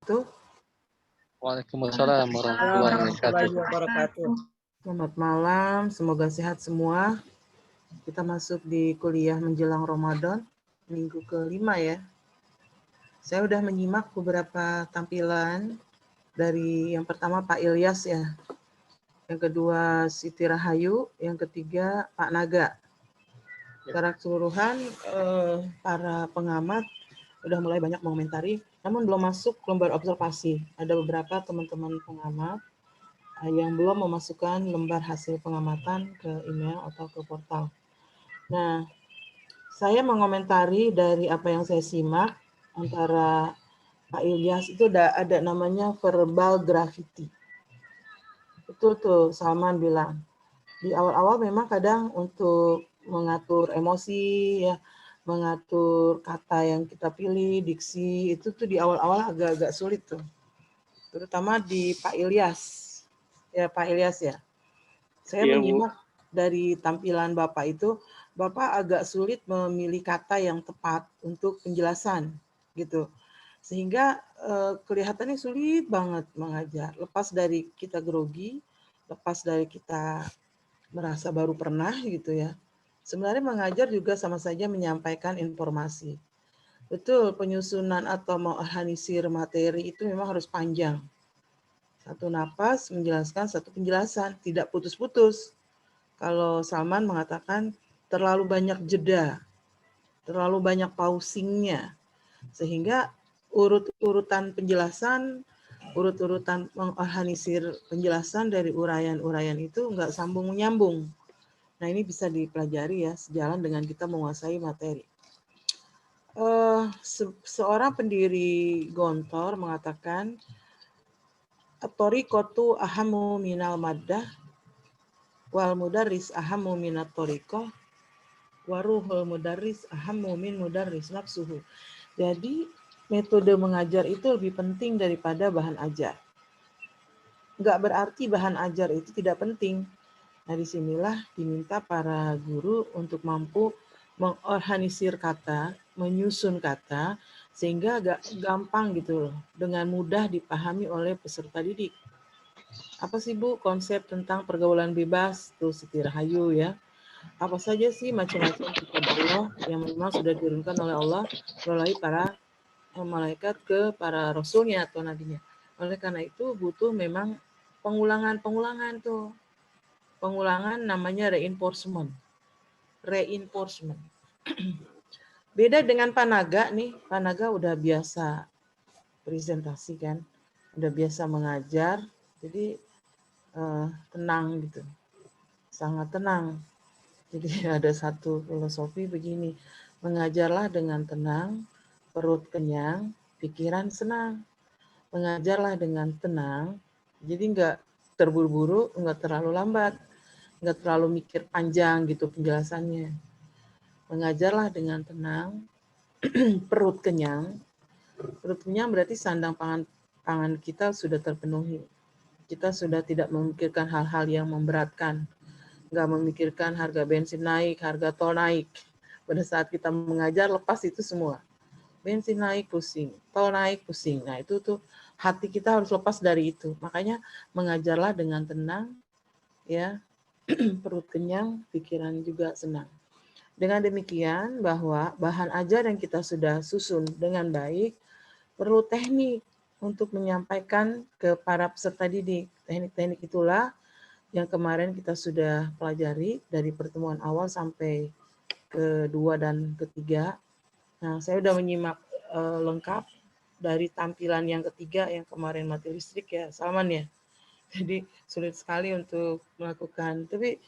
wabarakatuh. Waalaikumsalam warahmatullahi wabarakatuh. Selamat malam, semoga sehat semua. Kita masuk di kuliah menjelang Ramadan, minggu ke-5 ya. Saya udah menyimak beberapa tampilan dari yang pertama Pak Ilyas ya, yang kedua Siti Rahayu, yang ketiga Pak Naga. Secara keseluruhan para pengamat udah mulai banyak mengomentari, namun belum masuk lembar observasi. Ada beberapa teman-teman pengamat yang belum memasukkan lembar hasil pengamatan ke email atau ke portal. Nah, saya mengomentari dari apa yang saya simak antara Pak Ilyas itu ada namanya verbal graffiti. Betul tuh, Salman bilang. Di awal-awal memang kadang untuk mengatur emosi, ya, mengatur kata yang kita pilih, diksi, itu tuh di awal-awal agak-agak sulit tuh. Terutama di Pak Ilyas. Ya, Pak Ilyas ya. Saya menyimak dari tampilan Bapak itu, Bapak agak sulit memilih kata yang tepat untuk penjelasan gitu. Sehingga kelihatannya sulit banget mengajar. Lepas dari kita grogi, lepas dari kita merasa baru pernah gitu ya. Sebenarnya mengajar juga sama saja menyampaikan informasi. Betul, penyusunan atau mengorganisir materi itu memang harus panjang. Satu napas menjelaskan satu penjelasan, tidak putus-putus. Kalau Salman mengatakan terlalu banyak jeda, terlalu banyak pausingnya, sehingga urut-urutan penjelasan, urut-urutan mengorganisir penjelasan dari uraian-uraian itu nggak sambung menyambung. Nah, ini bisa dipelajari ya, sejalan dengan kita menguasai materi. Seorang pendiri Gontor mengatakan, at-thariqatu ahammu minal maddah, wal mudarris ahammu minat thariqah, wa ruhul mudarris ahammu min mudarris nafsuhu. Jadi, metode mengajar itu lebih penting daripada bahan ajar. Nggak berarti bahan ajar itu tidak penting. Nah, disinilah diminta para guru untuk mampu mengorganisir kata, menyusun kata, sehingga agak gampang gitu loh, dengan mudah dipahami oleh peserta didik. Apa sih Bu konsep tentang pergaulan bebas? Tuh Siti Rahayu ya. Apa saja sih macam-macam kitab Allah yang memang sudah diturunkan oleh Allah melalui para malaikat ke para rasulnya atau nabinya. Oleh karena itu butuh memang pengulangan tuh. Pengulangan namanya reinforcement. Beda dengan Panaga nih, Panaga udah biasa presentasi kan, udah biasa mengajar, jadi tenang gitu, sangat tenang. Jadi ada satu filosofi begini, mengajarlah dengan tenang, perut kenyang, pikiran senang. Mengajarlah dengan tenang, jadi nggak terburu-buru, nggak terlalu lambat, nggak terlalu mikir panjang gitu penjelasannya. Mengajarlah dengan tenang, perut kenyang. Perut kenyang berarti sandang pangan kita sudah terpenuhi. Kita sudah tidak memikirkan hal-hal yang memberatkan. Nggak memikirkan harga bensin naik, harga tol naik. Pada saat kita mengajar, lepas itu semua. Bensin naik, pusing. Tol naik, pusing. Nah, itu tuh hati kita harus lepas dari itu. Makanya mengajarlah dengan tenang, ya, perut kenyang, pikiran juga senang. Dengan demikian bahwa bahan ajar yang kita sudah susun dengan baik perlu teknik untuk menyampaikan ke para peserta didik. Teknik-teknik itulah yang kemarin kita sudah pelajari dari pertemuan awal sampai kedua dan ketiga. Nah, saya sudah menyimak lengkap dari tampilan yang ketiga yang kemarin mati listrik ya, Salman ya. Jadi sulit sekali untuk melakukan, tapi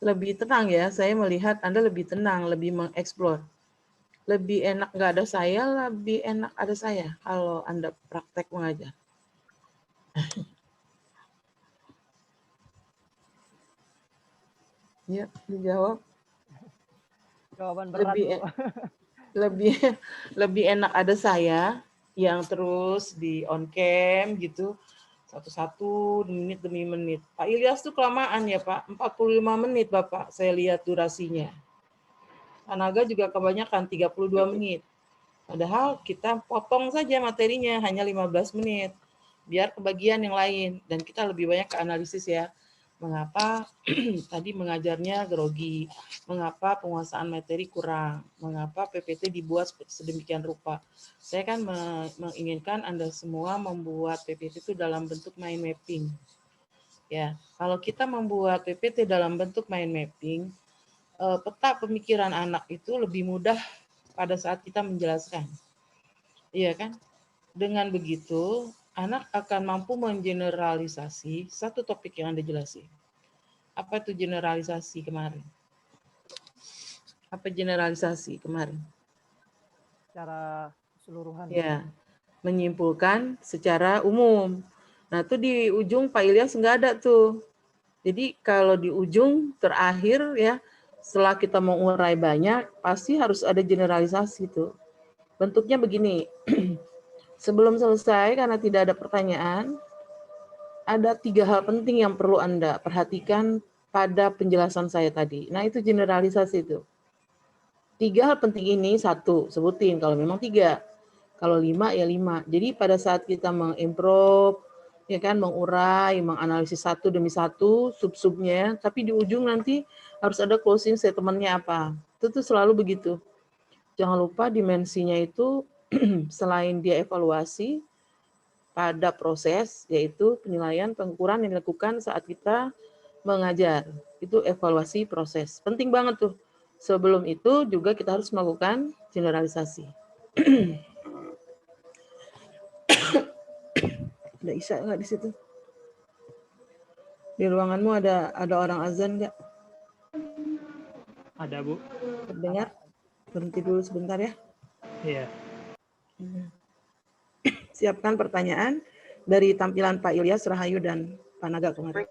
lebih tenang ya, saya melihat Anda lebih tenang, lebih mengeksplor. Lebih enak nggak ada saya, lebih enak ada saya kalau Anda praktek mengajar. Ya, dijawab. Jawaban berat, Bu. Lebih enak ada saya yang terus di on cam gitu, satu-satu menit demi menit. Pak Ilyas tuh kelamaan ya Pak, 45 menit Bapak, saya lihat durasinya. Anaga juga kebanyakan 32 menit. Padahal kita potong saja materinya hanya 15 menit. Biar kebagian yang lain. Dan kita lebih banyak ke analisis ya. Mengapa tadi mengajarnya grogi, mengapa penguasaan materi kurang, mengapa PPT dibuat sedemikian rupa. Saya kan menginginkan Anda semua membuat PPT itu dalam bentuk mind mapping. Ya, kalau kita membuat PPT dalam bentuk mind mapping, peta pemikiran anak itu lebih mudah pada saat kita menjelaskan. Iya kan? Dengan begitu, anak akan mampu mengeneralisasi satu topik yang Anda jelasin. Apa itu generalisasi kemarin? Apa generalisasi kemarin? Secara keseluruhan. Ya, menyimpulkan secara umum. Nah, itu di ujung Pak Ilyas nggak ada tuh. Jadi kalau di ujung terakhir ya, setelah kita mengurai banyak, pasti harus ada generalisasi tuh. Bentuknya begini. Sebelum selesai, karena tidak ada pertanyaan, ada 3 hal penting yang perlu Anda perhatikan pada penjelasan saya tadi. Nah, itu generalisasi itu. 3 hal penting ini, 1, sebutin kalau memang 3. Kalau 5, ya 5. Jadi pada saat kita mengimprove, ya kan, mengurai, menganalisis satu demi satu, sub-subnya, tapi di ujung nanti harus ada closing statement-nya apa. Itu tuh selalu begitu. Jangan lupa dimensinya itu selain dia evaluasi pada proses, yaitu penilaian pengukuran yang dilakukan saat kita mengajar. Itu evaluasi proses. Penting banget tuh. Sebelum itu juga kita harus melakukan generalisasi. Ada Isya nggak di situ? Di ruanganmu ada orang azan nggak? Ada, Bu. Terdengar? Berhenti dulu sebentar ya. Iya. Siapkan pertanyaan dari tampilan Pak Ilyas, Rahayu, dan Pak Naga kemarin.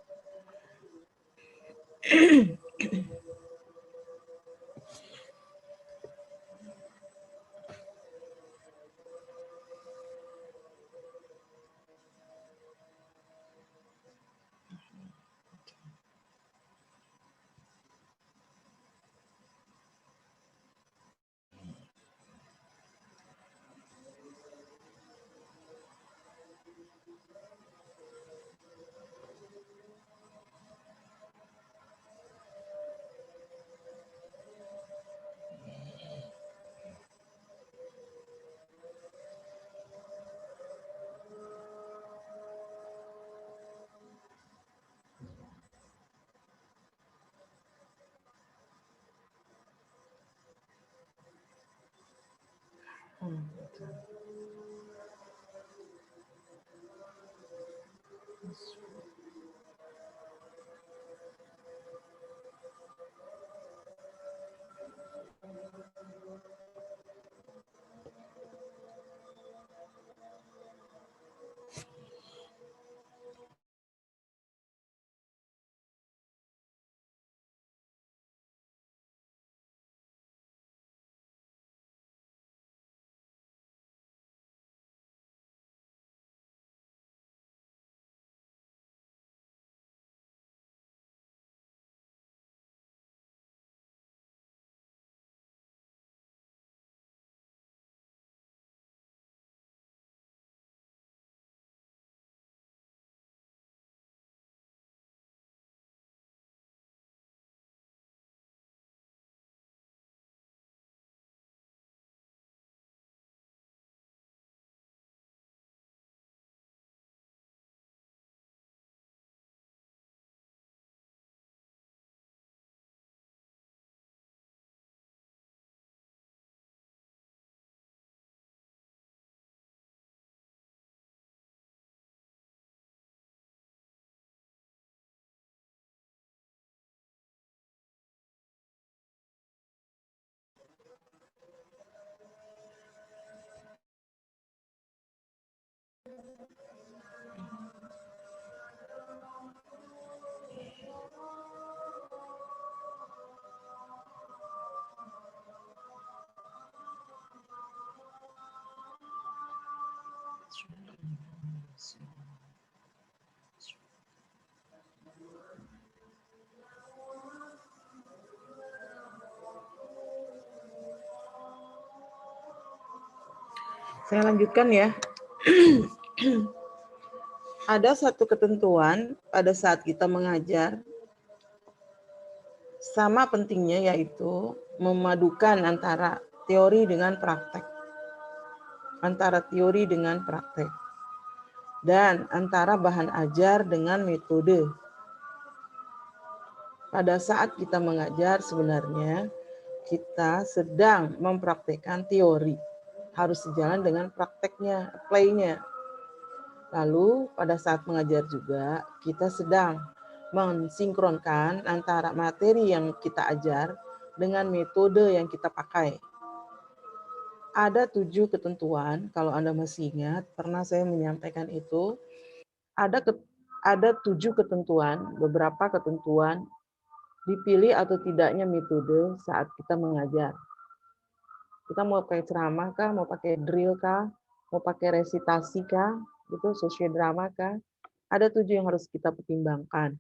Saya lanjutkan ya. Ada satu ketentuan pada saat kita mengajar, sama pentingnya yaitu memadukan antara teori dengan praktek. Antara teori dengan praktek. Dan antara bahan ajar dengan metode. Pada saat kita mengajar sebenarnya kita sedang mempraktekkan teori. Harus sejalan dengan prakteknya, play-nya. Lalu pada saat mengajar juga kita sedang mensinkronkan antara materi yang kita ajar dengan metode yang kita pakai. Ada 7 ketentuan, kalau Anda masih ingat, pernah saya menyampaikan itu. Ada 7 ketentuan, beberapa ketentuan dipilih atau tidaknya metode saat kita mengajar. Kita mau pakai ceramah kah, mau pakai drill kah, mau pakai resitasi kah, itu sosiodrama kah? Ada 7 yang harus kita pertimbangkan.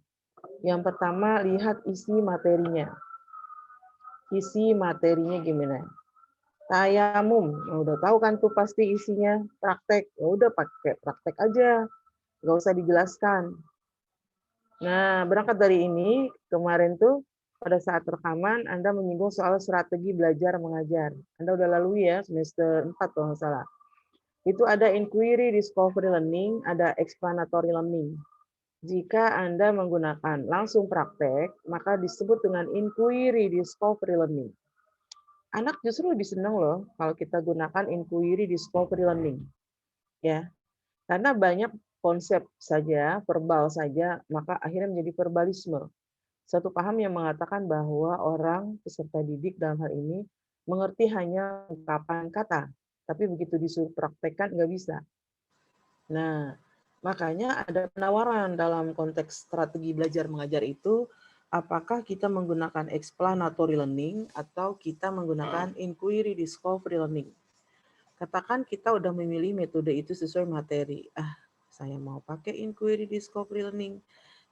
Yang pertama, lihat isi materinya. Isi materinya gimana? Tayamum, udah tahu kan tuh pasti isinya praktek. Ya udah pakai praktek aja, nggak usah dijelaskan. Nah, berangkat dari ini, kemarin tuh pada saat rekaman Anda menyinggung soal strategi belajar mengajar. Anda udah lalui ya semester 4 kalau nggak salah. Itu ada inquiry discovery learning, ada explanatory learning. Jika Anda menggunakan langsung praktek, maka disebut dengan inquiry discovery learning. Anak justru lebih senang loh kalau kita gunakan inquiry discovery learning. Ya. Karena banyak konsep saja, verbal saja, maka akhirnya menjadi verbalisme. Satu paham yang mengatakan bahwa orang peserta didik dalam hal ini mengerti hanya ungkapan kata, tapi begitu disuruh praktekkan nggak bisa. Nah, makanya ada penawaran dalam konteks strategi belajar mengajar itu, apakah kita menggunakan explanatory learning atau kita menggunakan inquiry discovery learning. Katakan kita udah memilih metode itu sesuai materi. Saya mau pakai inquiry discovery learning.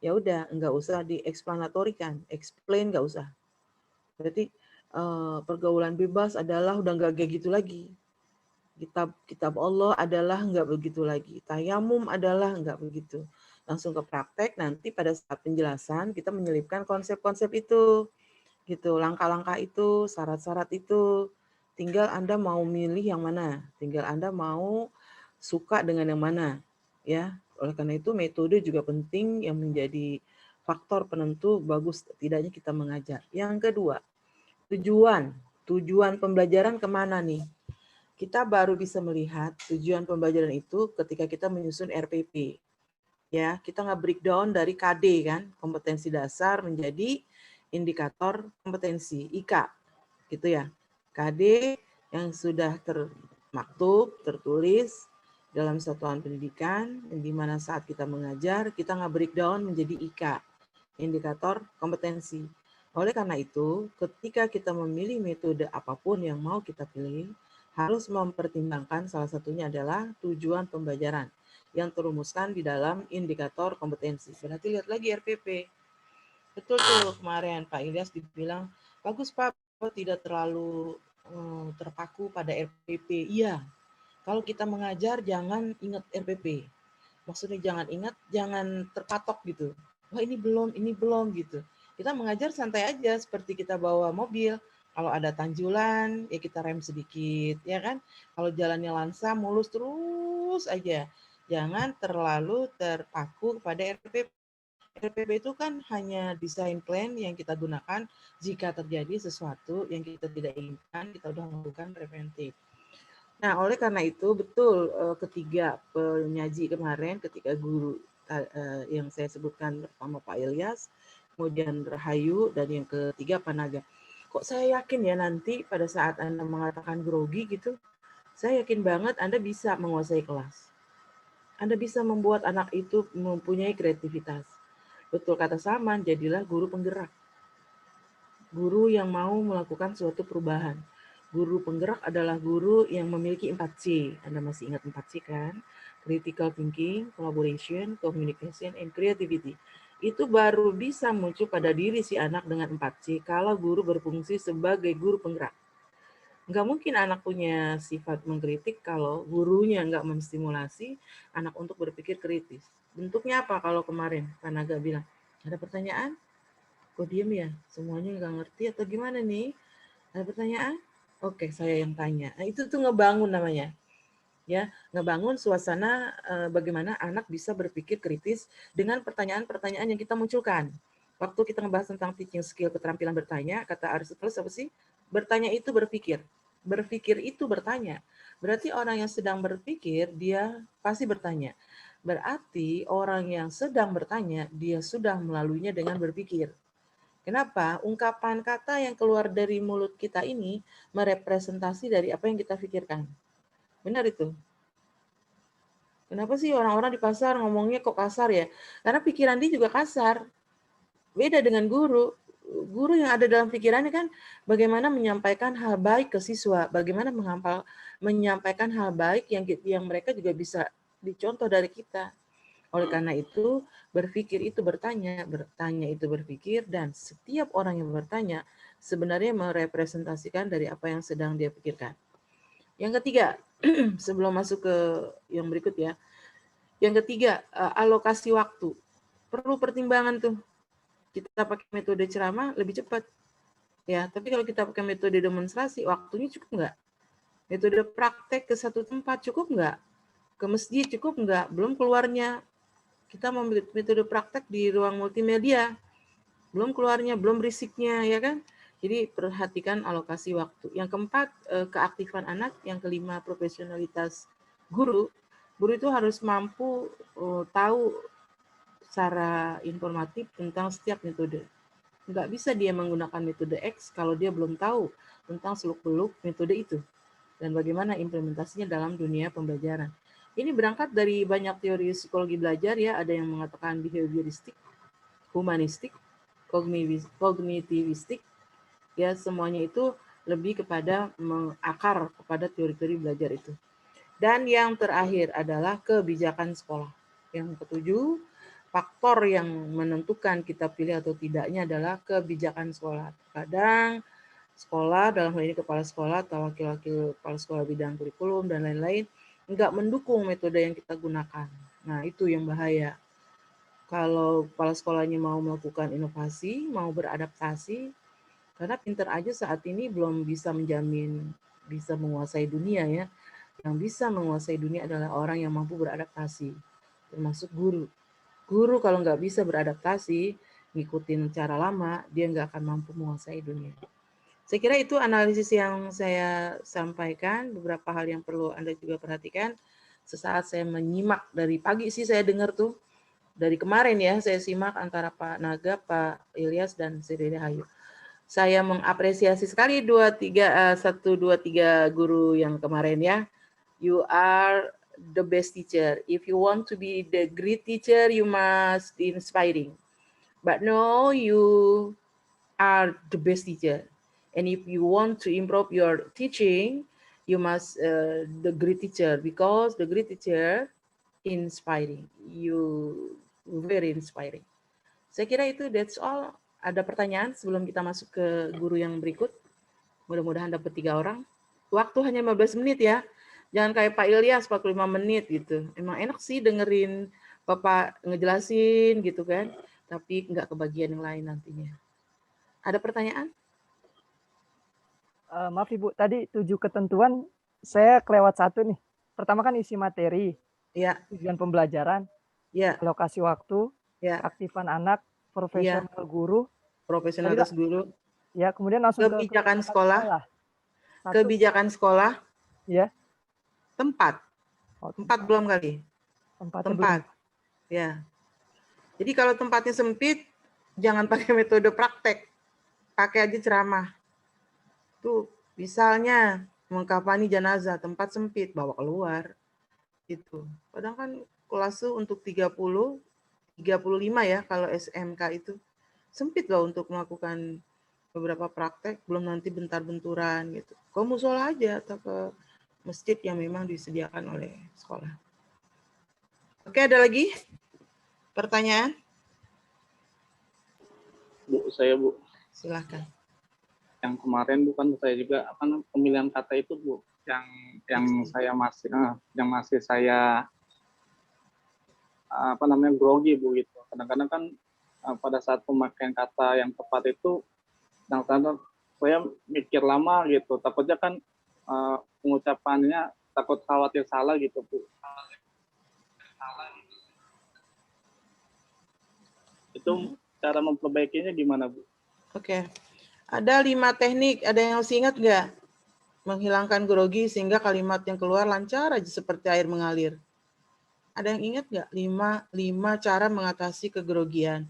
Ya udah, nggak usah dieksplanatorikan, explain nggak usah. Berarti pergaulan bebas adalah udah nggak kayak gitu lagi. Kitab Allah adalah nggak begitu lagi. Tayamum adalah nggak begitu. Langsung ke praktek, nanti pada saat penjelasan kita menyelipkan konsep-konsep itu. Gitu, langkah-langkah itu, syarat-syarat itu. Tinggal Anda mau milih yang mana. Tinggal Anda mau suka dengan yang mana. Ya, oleh karena itu metode juga penting yang menjadi faktor penentu bagus tidaknya kita mengajar. Yang kedua, tujuan pembelajaran kemana nih? Kita baru bisa melihat tujuan pembelajaran itu ketika kita menyusun RPP. Ya, kita nge-breakdown dari KD kan, kompetensi dasar menjadi indikator kompetensi IK. Gitu ya. KD yang sudah termaktub, tertulis dalam satuan pendidikan, di mana saat kita mengajar, kita nge-breakdown menjadi IK, indikator kompetensi. Oleh karena itu, ketika kita memilih metode apapun yang mau kita pilih, harus mempertimbangkan salah satunya adalah tujuan pembelajaran yang terumuskan di dalam indikator kompetensi. Berarti lihat lagi RPP. Betul tuh kemarin Pak Ilyas dibilang, bagus Pak, tidak terlalu terpaku pada RPP. Iya, kalau kita mengajar jangan ingat RPP. Maksudnya jangan ingat, jangan terpatok gitu. Wah ini belum gitu. Kita mengajar santai aja seperti kita bawa mobil. Kalau ada tanjulan, ya kita rem sedikit, ya kan? Kalau jalannya lancar, mulus terus aja. Jangan terlalu terpaku pada RPP. RPP itu kan hanya desain plan yang kita gunakan jika terjadi sesuatu yang kita tidak inginkan, kita sudah melakukan preventif. Nah, oleh karena itu betul ketiga penyaji kemarin, ketika guru yang saya sebutkan pertama Pak Ilyas, kemudian Rahayu, dan yang ketiga Panaga. Kok saya yakin ya nanti pada saat Anda mengatakan grogi gitu, saya yakin banget Anda bisa menguasai kelas. Anda bisa membuat anak itu mempunyai kreativitas. Betul kata Saman, jadilah guru penggerak. Guru yang mau melakukan suatu perubahan. Guru penggerak adalah guru yang memiliki 4C. Anda masih ingat 4C kan? Critical thinking, collaboration, communication, and creativity. Itu baru bisa muncul pada diri si anak dengan 4C kalau guru berfungsi sebagai guru penggerak. Nggak mungkin anak punya sifat mengkritik kalau gurunya nggak menstimulasi anak untuk berpikir kritis. Bentuknya apa kalau kemarin Pak Naga bilang, ada pertanyaan? Kok diem ya? Semuanya nggak ngerti atau gimana nih? Ada pertanyaan? Oke, saya yang tanya. Nah, itu tuh ngebangun namanya. Ya, ngebangun suasana bagaimana anak bisa berpikir kritis dengan pertanyaan-pertanyaan yang kita munculkan. Waktu kita ngebahas tentang teaching skill keterampilan bertanya, kata Aristoteles apa sih? Bertanya itu berpikir. Berpikir itu bertanya. Berarti orang yang sedang berpikir, dia pasti bertanya. Berarti orang yang sedang bertanya, dia sudah melaluinya dengan berpikir. Kenapa? Ungkapan kata yang keluar dari mulut kita ini merepresentasi dari apa yang kita pikirkan. Benar itu? Kenapa sih orang-orang di pasar ngomongnya kok kasar ya? Karena pikiran dia juga kasar. Beda dengan guru. Guru yang ada dalam pikirannya kan bagaimana menyampaikan hal baik ke siswa, bagaimana menyampaikan hal baik yang mereka juga bisa dicontoh dari kita. Oleh karena itu, berpikir itu bertanya, bertanya itu berpikir, dan setiap orang yang bertanya sebenarnya merepresentasikan dari apa yang sedang dia pikirkan. Yang ketiga, sebelum masuk ke yang berikut ya. Yang ketiga, alokasi waktu. Perlu pertimbangan tuh. Kita pakai metode ceramah lebih cepat. Ya, tapi kalau kita pakai metode demonstrasi, waktunya cukup nggak? Metode praktek ke satu tempat cukup nggak? Ke masjid cukup nggak? Belum keluarnya. Kita mau metode praktek di ruang multimedia. Belum keluarnya, belum berisiknya, ya kan? Jadi perhatikan alokasi waktu. Yang keempat, keaktifan anak. Yang kelima, profesionalitas guru. Guru itu harus mampu tahu secara informatif tentang setiap metode. Nggak bisa dia menggunakan metode X kalau dia belum tahu tentang seluk-beluk metode itu dan bagaimana implementasinya dalam dunia pembelajaran. Ini berangkat dari banyak teori psikologi belajar ya, ada yang mengatakan behavioristik, humanistik, kognitivistik, ya semuanya itu lebih kepada mengakar kepada teori-teori belajar itu. Dan yang terakhir adalah kebijakan sekolah. Yang ketujuh, faktor yang menentukan kita pilih atau tidaknya adalah kebijakan sekolah. Kadang sekolah, dalam hal ini kepala sekolah atau wakil-wakil kepala sekolah bidang kurikulum dan lain-lain, enggak mendukung metode yang kita gunakan. Nah, itu yang bahaya. Kalau kepala sekolahnya mau melakukan inovasi, mau beradaptasi, karena pinter aja saat ini belum bisa menjamin bisa menguasai dunia ya. Yang bisa menguasai dunia adalah orang yang mampu beradaptasi, termasuk guru. Guru kalau nggak bisa beradaptasi, ngikutin cara lama, dia nggak akan mampu menguasai dunia. Saya kira itu analisis yang saya sampaikan, beberapa hal yang perlu Anda juga perhatikan. Sesaat saya menyimak, dari pagi sih saya dengar tuh, dari kemarin ya, saya simak antara Pak Naga, Pak Ilyas, dan Sri Rahayu. Saya mengapresiasi sekali 1, 2, 3 guru yang kemarin ya. You are the best teacher. If you want to be the great teacher, you must be inspiring. But no, you are the best teacher. And if you want to improve your teaching, you must the great teacher, because the great teacher inspiring. You very inspiring. Saya kira itu that's all. Ada pertanyaan sebelum kita masuk ke guru yang berikut? Mudah-mudahan dapat 3 orang. Waktu hanya 15 menit ya. Jangan kayak Pak Ilyas 45 menit gitu. Emang enak sih dengerin Bapak ngejelasin gitu kan. Tapi nggak kebagian yang lain nantinya. Ada pertanyaan? Maaf Ibu, tadi 7 ketentuan saya kelewat 1 nih. Pertama kan isi materi, Ya, tujuan pembelajaran, ya, alokasi waktu, ya, aktifan anak, ya. profesional guru. Tadi Profesionalitas guru. ya, kemudian langsung ke Kebijakan sekolah. Kebijakan sekolah. Ya. Tempat. Oh, Tempat belum kali. Tempat. Ya. Jadi kalau tempatnya sempit, jangan pakai metode praktek. Pakai aja ceramah. Tuh, misalnya mengkafani jenazah, tempat sempit, bawa keluar. Gitu. Padahal kan kelas tuh untuk 30, 35 ya kalau SMK itu. Sempit loh untuk melakukan beberapa praktek, belum nanti bentar-benturan gitu. Kau musola aja atau ke masjid yang memang disediakan oleh sekolah. Oke, ada lagi pertanyaan? Bu, saya Bu. Silakan. yang kemarin bukan saya juga pemilihan kata itu Bu, yang masih saya grogi Bu gitu. Kadang-kadang kan pada saat pemakaian kata yang tepat itu kadang-kadang saya mikir lama gitu, takutnya kan pengucapannya takut khawatir salah gitu Bu. Itu cara memperbaikinya gimana Bu? Oke. Ada 5 teknik, ada yang harus ingat nggak? Menghilangkan grogi sehingga kalimat yang keluar lancar aja seperti air mengalir. Ada yang ingat nggak? 5 cara mengatasi kegrogian.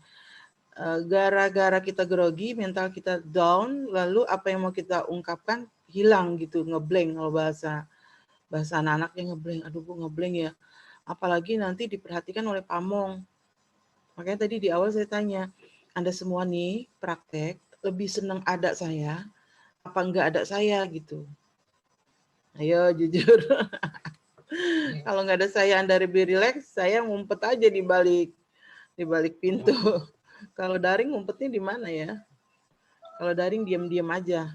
Gara-gara kita grogi, mental kita down, lalu apa yang mau kita ungkapkan hilang gitu, ngeblank kalau bahasa anak-anaknya ngeblank. Aduh Bu, ngeblank ya. Apalagi nanti diperhatikan oleh pamong. Makanya tadi di awal saya tanya, Anda semua nih praktek lebih senang ada saya apa enggak ada saya gitu. Ayo jujur. Kalau enggak ada saya Anda lebih rileks, saya ngumpet aja di balik pintu. Kalau daring ngumpetnya di mana ya? Kalau daring diam-diam aja.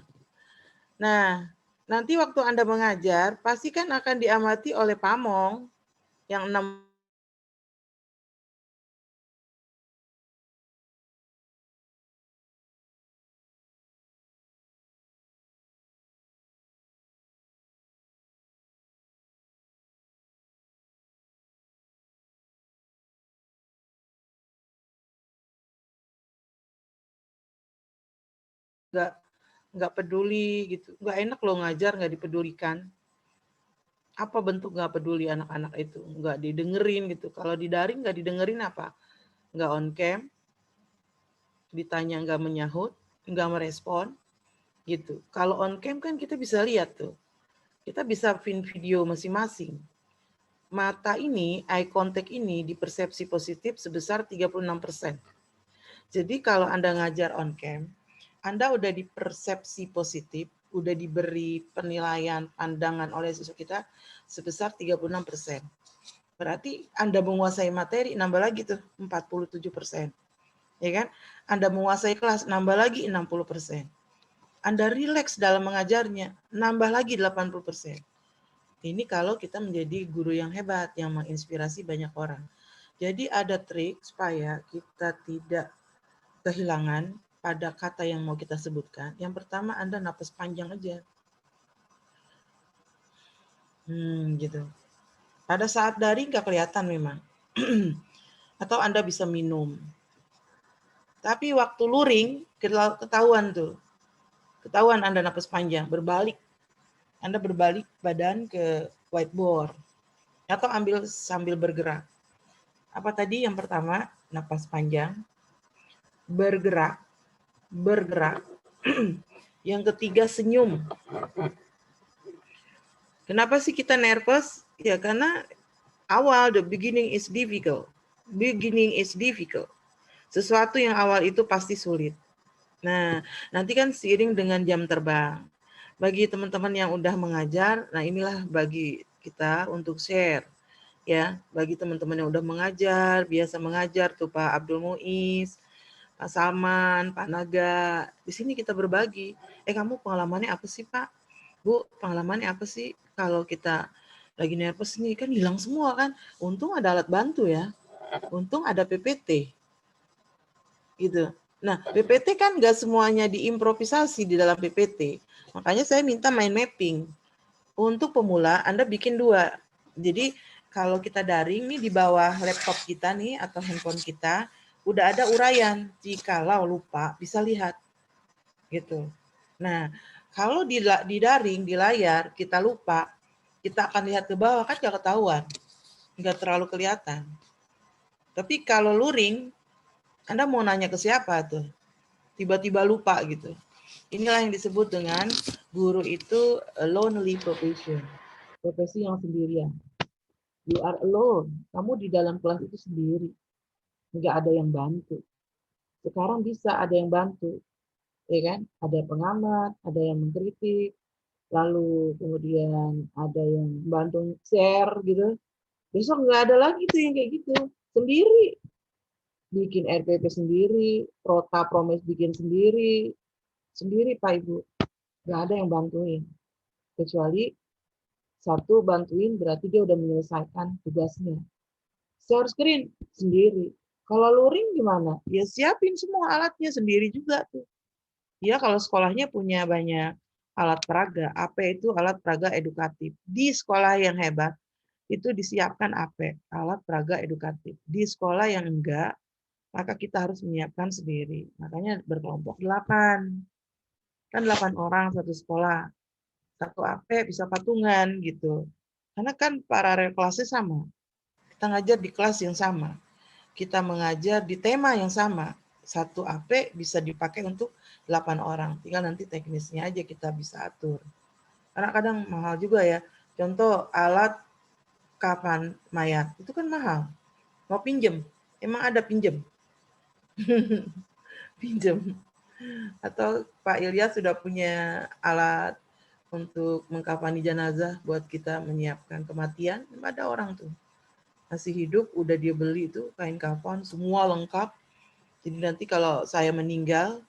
Nah, nanti waktu Anda mengajar pasti kan akan diamati oleh pamong yang 6 nggak peduli gitu, nggak enak loh ngajar nggak dipedulikan. Apa bentuk nggak peduli anak-anak itu, nggak didengerin gitu. Kalau di daring nggak didengerin apa? Nggak on cam, ditanya nggak menyahut, nggak merespon gitu. Kalau on cam kan kita bisa lihat tuh, kita bisa video masing-masing. Mata ini, eye contact ini dipersepsi positif sebesar 36%. Jadi kalau Anda ngajar on cam, Anda udah dipersepsi positif, udah diberi penilaian pandangan oleh siswa kita sebesar 36%. Berarti Anda menguasai materi, nambah lagi tuh 47%. Ya kan? Anda menguasai kelas, nambah lagi 60%. Anda rileks dalam mengajarnya, nambah lagi 80%. Ini kalau kita menjadi guru yang hebat, yang menginspirasi banyak orang. Jadi ada trik supaya kita tidak kehilangan pada kata yang mau kita sebutkan. Yang pertama Anda napas panjang aja. Gitu. Pada saat daring nggak kelihatan memang. Atau Anda bisa minum. Tapi waktu luring ketahuan tuh. Ketahuan Anda napas panjang, berbalik. Anda berbalik badan ke whiteboard. Atau ambil sambil bergerak. Apa tadi yang pertama? Napas panjang. Bergerak. Yang ketiga senyum. Kenapa sih kita nervous? Ya karena awal, the beginning is difficult. Beginning is difficult. Sesuatu yang awal itu pasti sulit. Nah, nanti kan seiring dengan jam terbang. Bagi teman-teman yang udah mengajar, nah inilah bagi kita untuk share. Ya, bagi teman-teman yang udah mengajar, biasa mengajar tuh Pak Abdul Muiz, Pak Salman, Pak Naga. Di sini kita berbagi. Kamu pengalamannya apa sih Pak? Bu, pengalamannya apa sih kalau kita lagi nervous nih? Kan hilang semua kan. Untung ada alat bantu ya. Untung ada PPT. Gitu. Nah, PPT kan nggak semuanya diimprovisasi di dalam PPT. Makanya saya minta mind mapping. Untuk pemula, Anda bikin 2. Jadi, kalau kita daring nih di bawah laptop kita nih atau handphone kita, udah ada uraian. Jikalau lupa, bisa lihat. Gitu. Nah, kalau di daring, di layar, kita lupa, kita akan lihat ke bawah, kan nggak ketahuan. Nggak terlalu kelihatan. Tapi kalau luring, Anda mau nanya ke siapa tuh? Tiba-tiba lupa gitu. Inilah yang disebut dengan guru itu a lonely profession. Profesi yang sendirian. You are alone. Kamu di dalam kelas itu sendiri. Nggak ada yang bantu. Sekarang bisa ada yang bantu. Ya kan? Ada pengamat, ada yang mengkritik, lalu kemudian ada yang bantu share gitu. Besok nggak ada lagi tuh yang kayak gitu. Sendiri. Bikin RPP sendiri, Prota Promes bikin sendiri, Sendiri Pak Ibu, nggak ada yang bantuin. Kecuali satu bantuin berarti dia udah menyelesaikan tugasnya. Share screen sendiri. Kalau luring gimana? Ya siapin semua alatnya sendiri juga tuh. Ya kalau sekolahnya punya banyak alat peraga, AP itu alat peraga edukatif. Di sekolah yang hebat itu disiapkan AP, alat peraga edukatif. Di sekolah yang enggak, maka kita harus menyiapkan sendiri. Makanya berkelompok 8. Kan 8 orang satu sekolah. Satu AP bisa patungan gitu. Karena kan paralel kelasnya sama. Kita ngajar di kelas yang sama. Kita mengajar di tema yang sama. Satu AP bisa dipakai untuk 8 orang. Tinggal nanti teknisnya aja kita bisa atur. Karena kadang mahal juga ya. Contoh alat kafan mayat. Itu kan mahal. Mau pinjem. Emang ada pinjem. Pinjem. Atau Pak Ilyas sudah punya alat untuk mengkafani jenazah buat kita menyiapkan kematian. Ada orang tuh masih hidup, udah dia beli itu kain kafan, semua lengkap. Jadi nanti kalau saya meninggal,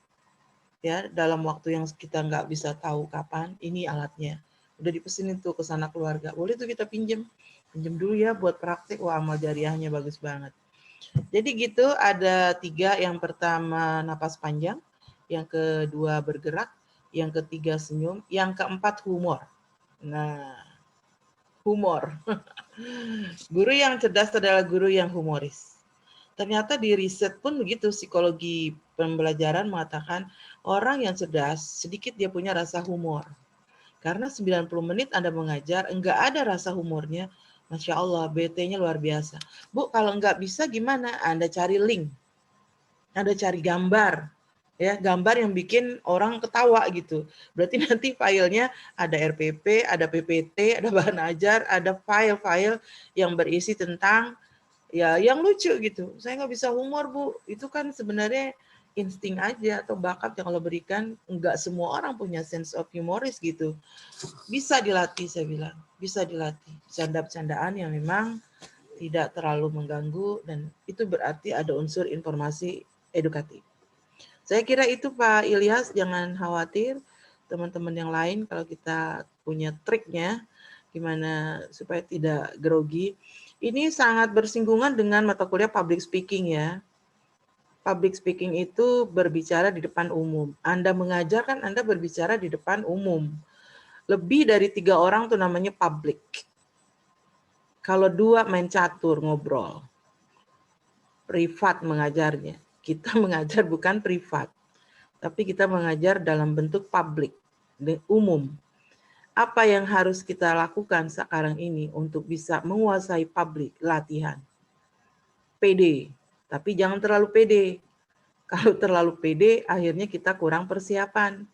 ya dalam waktu yang kita nggak bisa tahu kapan, ini alatnya. Udah dipesenin tuh ke sana keluarga. Boleh tuh kita pinjem dulu ya buat praktik. Wah, amal jariahnya bagus banget. Jadi gitu, ada 3. Yang pertama napas panjang, yang kedua bergerak, yang ketiga senyum, yang keempat humor. Nah, humor. Guru yang cerdas adalah guru yang humoris. Ternyata di riset pun begitu, psikologi pembelajaran mengatakan orang yang cerdas sedikit dia punya rasa humor. Karena 90 menit Anda mengajar, enggak ada rasa humornya, Masya Allah, BT-nya luar biasa. Bu, kalau enggak bisa gimana? Anda cari link, Anda cari gambar, ya gambar yang bikin orang ketawa gitu. Berarti nanti filenya ada RPP, ada PPT, ada bahan ajar, ada file-file yang berisi tentang ya yang lucu gitu. Saya nggak bisa humor Bu, itu kan sebenarnya insting aja atau bakat yang kalau berikan. Nggak semua orang punya sense of humoris gitu. Bisa dilatih saya bilang, bisa dilatih. Canda-candaan yang memang tidak terlalu mengganggu dan itu berarti ada unsur informasi edukatif. Saya kira itu Pak Ilyas, jangan khawatir teman-teman yang lain kalau kita punya triknya gimana supaya tidak grogi. Ini sangat bersinggungan dengan mata kuliah public speaking ya. Public speaking itu berbicara di depan umum. Anda mengajar kan Anda berbicara di depan umum. Lebih dari 3 orang tuh namanya public. Kalau 2 main catur ngobrol. Privat mengajarnya. Kita mengajar bukan privat. Tapi kita mengajar dalam bentuk publik, umum. Apa yang harus kita lakukan sekarang ini untuk bisa menguasai publik? Latihan. PD, tapi jangan terlalu pede. Kalau terlalu pede, akhirnya kita kurang persiapan.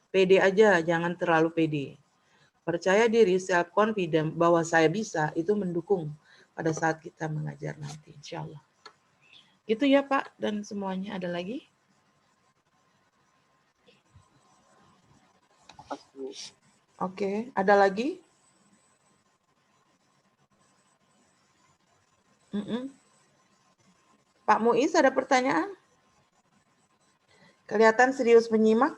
Pede aja, jangan terlalu pede. Percaya diri, self confident bahwa saya bisa, itu mendukung pada saat kita mengajar nanti, insya Allah. Gitu ya Pak, dan semuanya. Ada lagi? Oke, ada lagi? Pak Muiz ada pertanyaan? Kelihatan serius menyimak?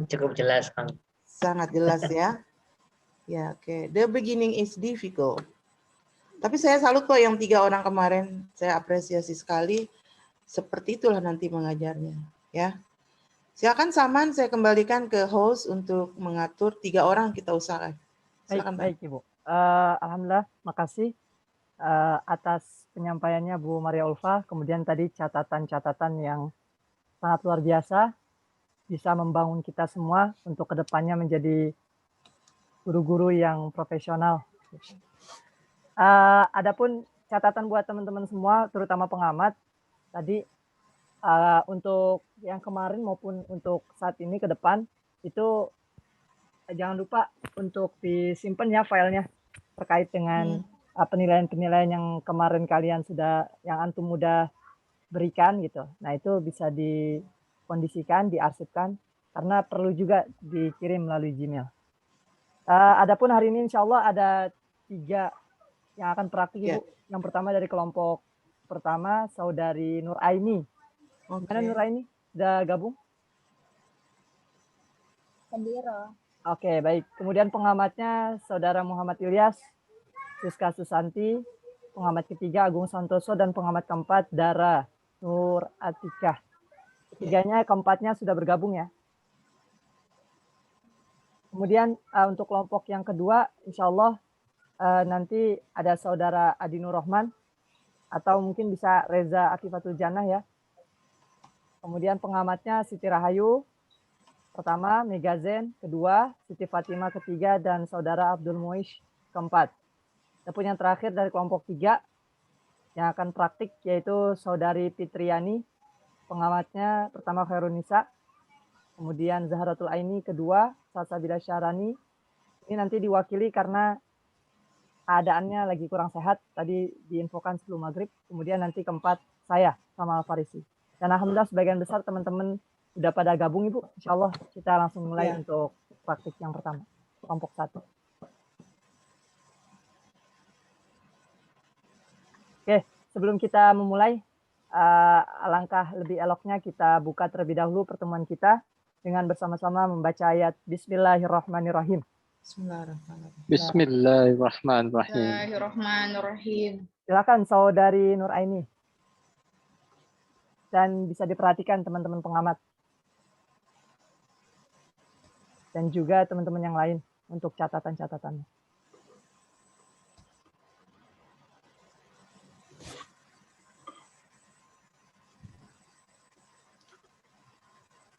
Cukup jelas, Bang. Sangat jelas ya. Ya, oke. The beginning is difficult. Tapi saya salut kok yang 3 orang kemarin. Saya apresiasi sekali. Seperti itulah nanti mengajarnya. Ya. Silakan Saman, saya kembalikan ke host untuk mengatur 3 orang kita usahakan. Silakan, baik Ibu. Alhamdulillah, makasih atas penyampaiannya Bu Maria Ulfa. Kemudian tadi catatan-catatan yang sangat luar biasa, bisa membangun kita semua untuk kedepannya menjadi guru-guru yang profesional. Adapun catatan buat teman-teman semua, terutama pengamat, tadi untuk yang kemarin maupun untuk saat ini ke depan, itu jangan lupa untuk disimpan ya filenya terkait dengan penilaian-penilaian yang kemarin kalian sudah, yang antum mudah berikan gitu. Nah itu bisa dikondisikan, diarsipkan, karena perlu juga dikirim melalui Gmail. Adapun hari ini insya Allah ada 3 yang akan praktik Ibu. Yang pertama dari kelompok pertama, Saudari Nur Aini. Mana Nur Aini? Sudah gabung? Hadiro. Oke, baik. Kemudian pengamatnya Saudara Muhammad Ilyas, Siska Susanti, pengamat ketiga Agung Santoso, dan pengamat keempat Dara Nur Atikah. Keempatnya sudah bergabung ya. Kemudian untuk kelompok yang kedua, insya Allah nanti ada Saudara Adi Nur Rahman, atau mungkin bisa Reza Akifatul Jannah ya. Kemudian pengamatnya Siti Rahayu, pertama, Megazen, kedua, Siti Fatimah ketiga, dan Saudara Abdul Muish keempat. Dan yang terakhir dari kelompok 3 yang akan praktik yaitu Saudari Fitriani, pengamatnya pertama Khairunisa, kemudian Zahratul Aini kedua, Salsabila Syarani. Ini nanti diwakili karena keadaannya lagi kurang sehat, tadi diinfokan sebelum maghrib. Kemudian nanti keempat saya sama Farisi. Dan alhamdulillah sebagian besar teman-teman sudah pada gabung Ibu. Insya Allah kita langsung mulai untuk praktik yang pertama, kelompok 1. Oke, sebelum kita memulai, alangkah lebih eloknya kita buka terlebih dahulu pertemuan kita dengan bersama-sama membaca ayat Bismillahirrahmanirrahim. Bismillahirrahmanirrahim. Bismillahirrahmanirrahim. Bismillahirrahmanirrahim. Silakan Saudari Nur Aini. Dan bisa diperhatikan teman-teman pengamat. Dan juga teman-teman yang lain untuk catatan-catatannya.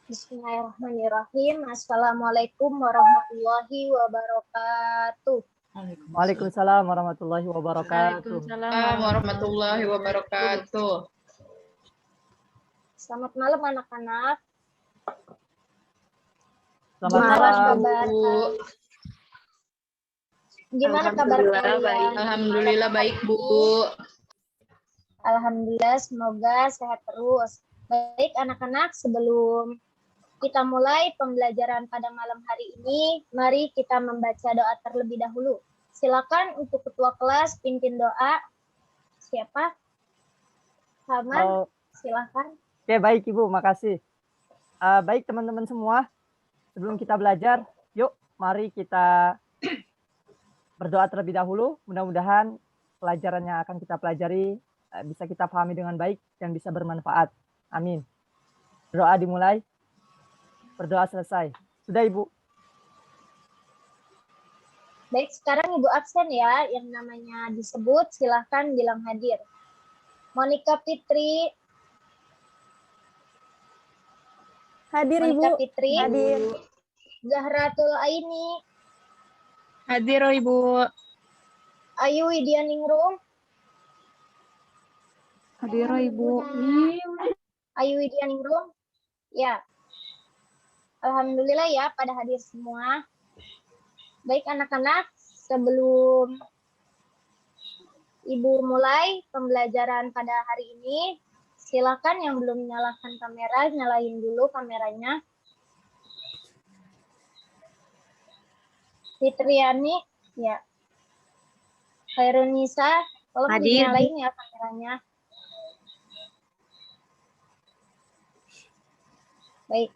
Bismillahirrahmanirrahim. Assalamualaikum warahmatullahi wabarakatuh. Waalaikumsalam warahmatullahi wabarakatuh. Waalaikumsalam warahmatullahi wabarakatuh. Selamat malam anak-anak. Selamat Gimana malam. kabar? Gimana kabar kalian? Alhamdulillah baik, Bu. Alhamdulillah, semoga sehat terus. Baik anak-anak, sebelum kita mulai pembelajaran pada malam hari ini, mari kita membaca doa terlebih dahulu. Silakan untuk ketua kelas pimpin doa. Siapa? Haman, silakan. Oke, baik Ibu, makasih. Baik teman-teman semua, sebelum kita belajar, yuk mari kita berdoa terlebih dahulu. Mudah-mudahan pelajaran yang akan kita pelajari bisa kita pahami dengan baik dan bisa bermanfaat. Amin. Berdoa dimulai. Berdoa selesai. Sudah Ibu? Baik, sekarang Ibu absen ya, yang namanya disebut silahkan bilang hadir. Monika Fitri. Hadir Monika Ibu. Fitri. Hadir. Zahratul Aini. Hadir, Ibu. Ayu Widianingrum. Hadir Ibu. Ayu Widianingrum. Ya. Alhamdulillah ya pada hadir semua. Baik anak-anak, sebelum Ibu mulai pembelajaran pada hari ini, silakan yang belum menyalakan kamera, nyalain dulu kameranya. Fitriani, ya. Khairunisa, tolong dinyalain ya kameranya. Baik.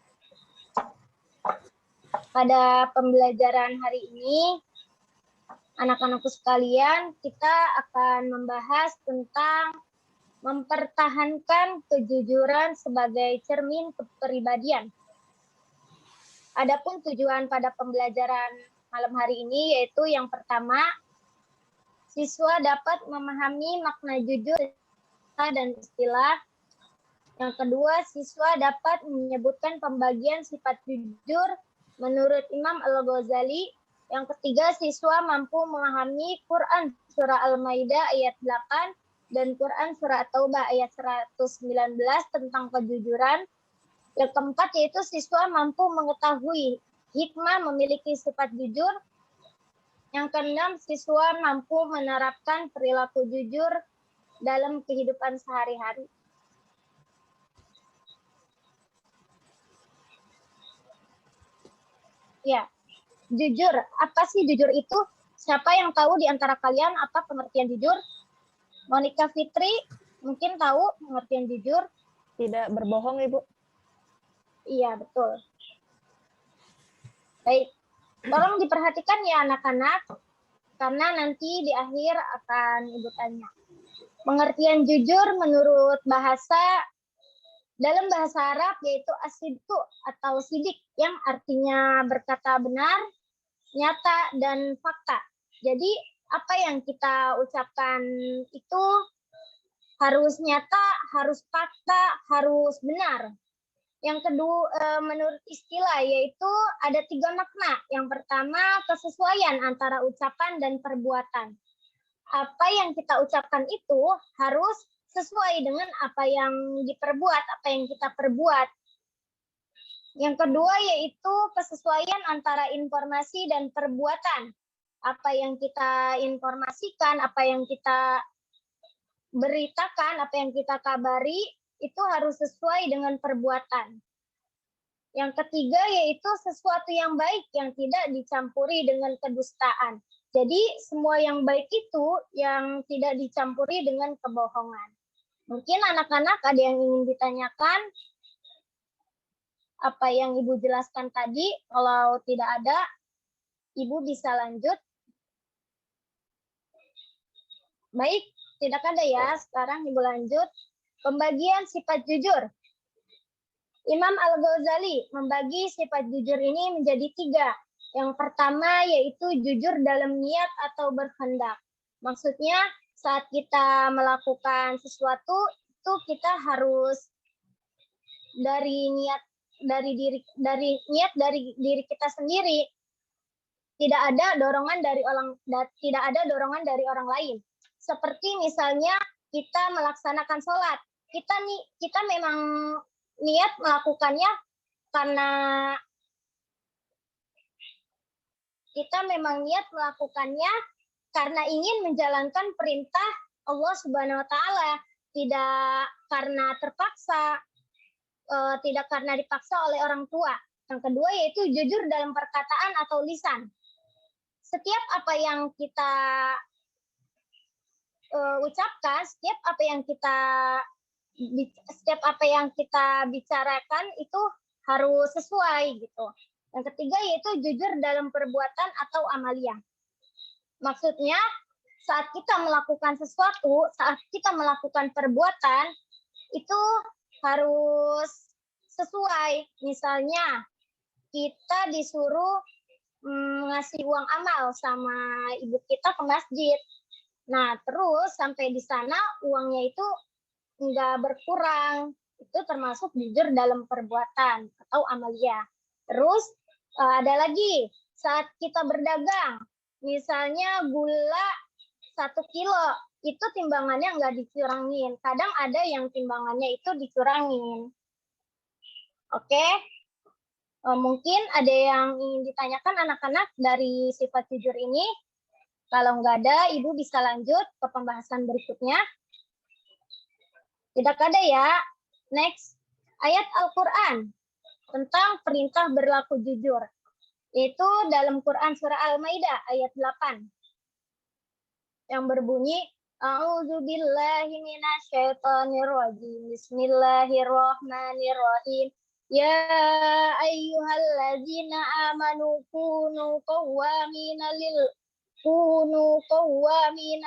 Pada pembelajaran hari ini, anak-anakku sekalian, kita akan membahas tentang mempertahankan kejujuran sebagai cermin kepribadian. Adapun tujuan pada pembelajaran malam hari ini yaitu yang pertama, siswa dapat memahami makna jujur dan istilah. Yang kedua, siswa dapat menyebutkan pembagian sifat jujur menurut Imam Al-Ghazali. Yang ketiga, siswa mampu memahami Quran Surah Al-Maidah ayat 8 dan Quran Surah At-Taubah ayat 119 tentang kejujuran. Yang keempat, yaitu siswa mampu mengetahui hikmah memiliki sifat jujur. Yang keenam, siswa mampu menerapkan perilaku jujur dalam kehidupan sehari-hari. Ya, jujur. Apa sih jujur itu? Siapa yang tahu di antara kalian apa pengertian jujur? Monika Fitri mungkin tahu pengertian jujur? Tidak berbohong Ibu. Iya, betul. Baik, tolong diperhatikan ya anak-anak, karena nanti di akhir akan Ibu tanya. Pengertian jujur menurut dalam bahasa Arab yaitu asidku atau sidik yang artinya berkata benar, nyata, dan fakta. Jadi apa yang kita ucapkan itu harus nyata, harus fakta, harus benar. Yang kedua, menurut istilah yaitu ada 3 makna. Yang pertama, kesesuaian antara ucapan dan perbuatan. Apa yang kita ucapkan itu harus sesuai dengan apa yang diperbuat, apa yang kita perbuat. Yang kedua yaitu kesesuaian antara informasi dan perbuatan. Apa yang kita informasikan, apa yang kita beritakan, apa yang kita kabari, itu harus sesuai dengan perbuatan. Yang ketiga yaitu sesuatu yang baik yang tidak dicampuri dengan kedustaan. Jadi semua yang baik itu yang tidak dicampuri dengan kebohongan. Mungkin anak-anak ada yang ingin ditanyakan apa yang Ibu jelaskan tadi. Kalau tidak ada, Ibu bisa lanjut. Baik, tidak ada ya. Sekarang Ibu lanjut. Pembagian sifat jujur. Imam Al-Ghazali membagi sifat jujur ini menjadi 3. Yang pertama yaitu jujur dalam niat atau berkehendak. Maksudnya saat kita melakukan sesuatu itu kita harus dari diri kita sendiri. Tidak ada dorongan dari orang lain. Seperti misalnya kita melaksanakan sholat. Kita memang niat melakukannya karena ingin menjalankan perintah Allah Subhanahu wa taala, tidak karena terpaksa, tidak karena dipaksa oleh orang tua. Yang kedua yaitu jujur dalam perkataan atau lisan. Setiap apa yang kita ucapkan, setiap apa yang kita bicarakan itu harus sesuai gitu. Yang ketiga yaitu jujur dalam perbuatan atau amaliyah. Maksudnya saat kita melakukan sesuatu, saat kita melakukan perbuatan itu harus sesuai. Misalnya kita disuruh ngasih uang amal sama ibu kita ke masjid. Nah, terus sampai di sana uangnya itu nggak berkurang. Itu termasuk jujur dalam perbuatan atau amaliyah. Terus ada lagi saat kita berdagang. Misalnya gula 1 kilo, itu timbangannya nggak dicurangin. Kadang ada yang timbangannya itu dicurangin. Oke? Mungkin ada yang ingin ditanyakan anak-anak dari sifat jujur ini. Kalau nggak ada, Ibu bisa lanjut ke pembahasan berikutnya. Tidak ada ya. Next, ayat Al-Quran tentang perintah berlaku jujur. Yaitu dalam Quran Surah Al-Maidah ayat 8. Yang berbunyi, A'udzubillahi minasyaitonirrajim. Bismillahirrahmanirrahim. Ya ayyuhalladzina amanu kunu qawwamina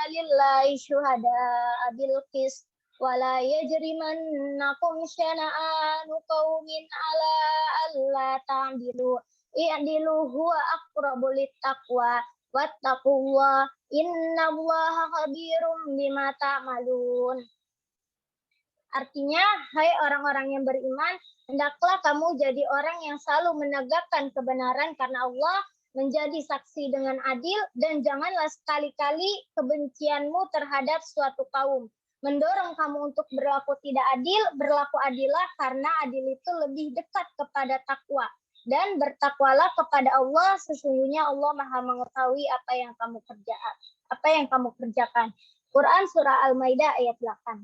lillahi syuhada'a bil qist wa la yajrimannakum syana'anu qaumin ala alla ta'dilu i'dilu huwa aqrabu littaqwa wattaqullah innallaha khabirum bima ta'malun. Artinya, hai orang-orang yang beriman, hendaklah kamu jadi orang yang selalu menegakkan kebenaran karena Allah menjadi saksi dengan adil, dan janganlah sekali-kali kebencianmu terhadap suatu kaum mendorong kamu untuk berlaku tidak adil. Berlaku adillah karena adil itu lebih dekat kepada takwa, dan bertakwalah kepada Allah, sesungguhnya Allah Maha mengetahui apa yang kamu kerjakan. Quran Surah Al-Maidah ayat 8.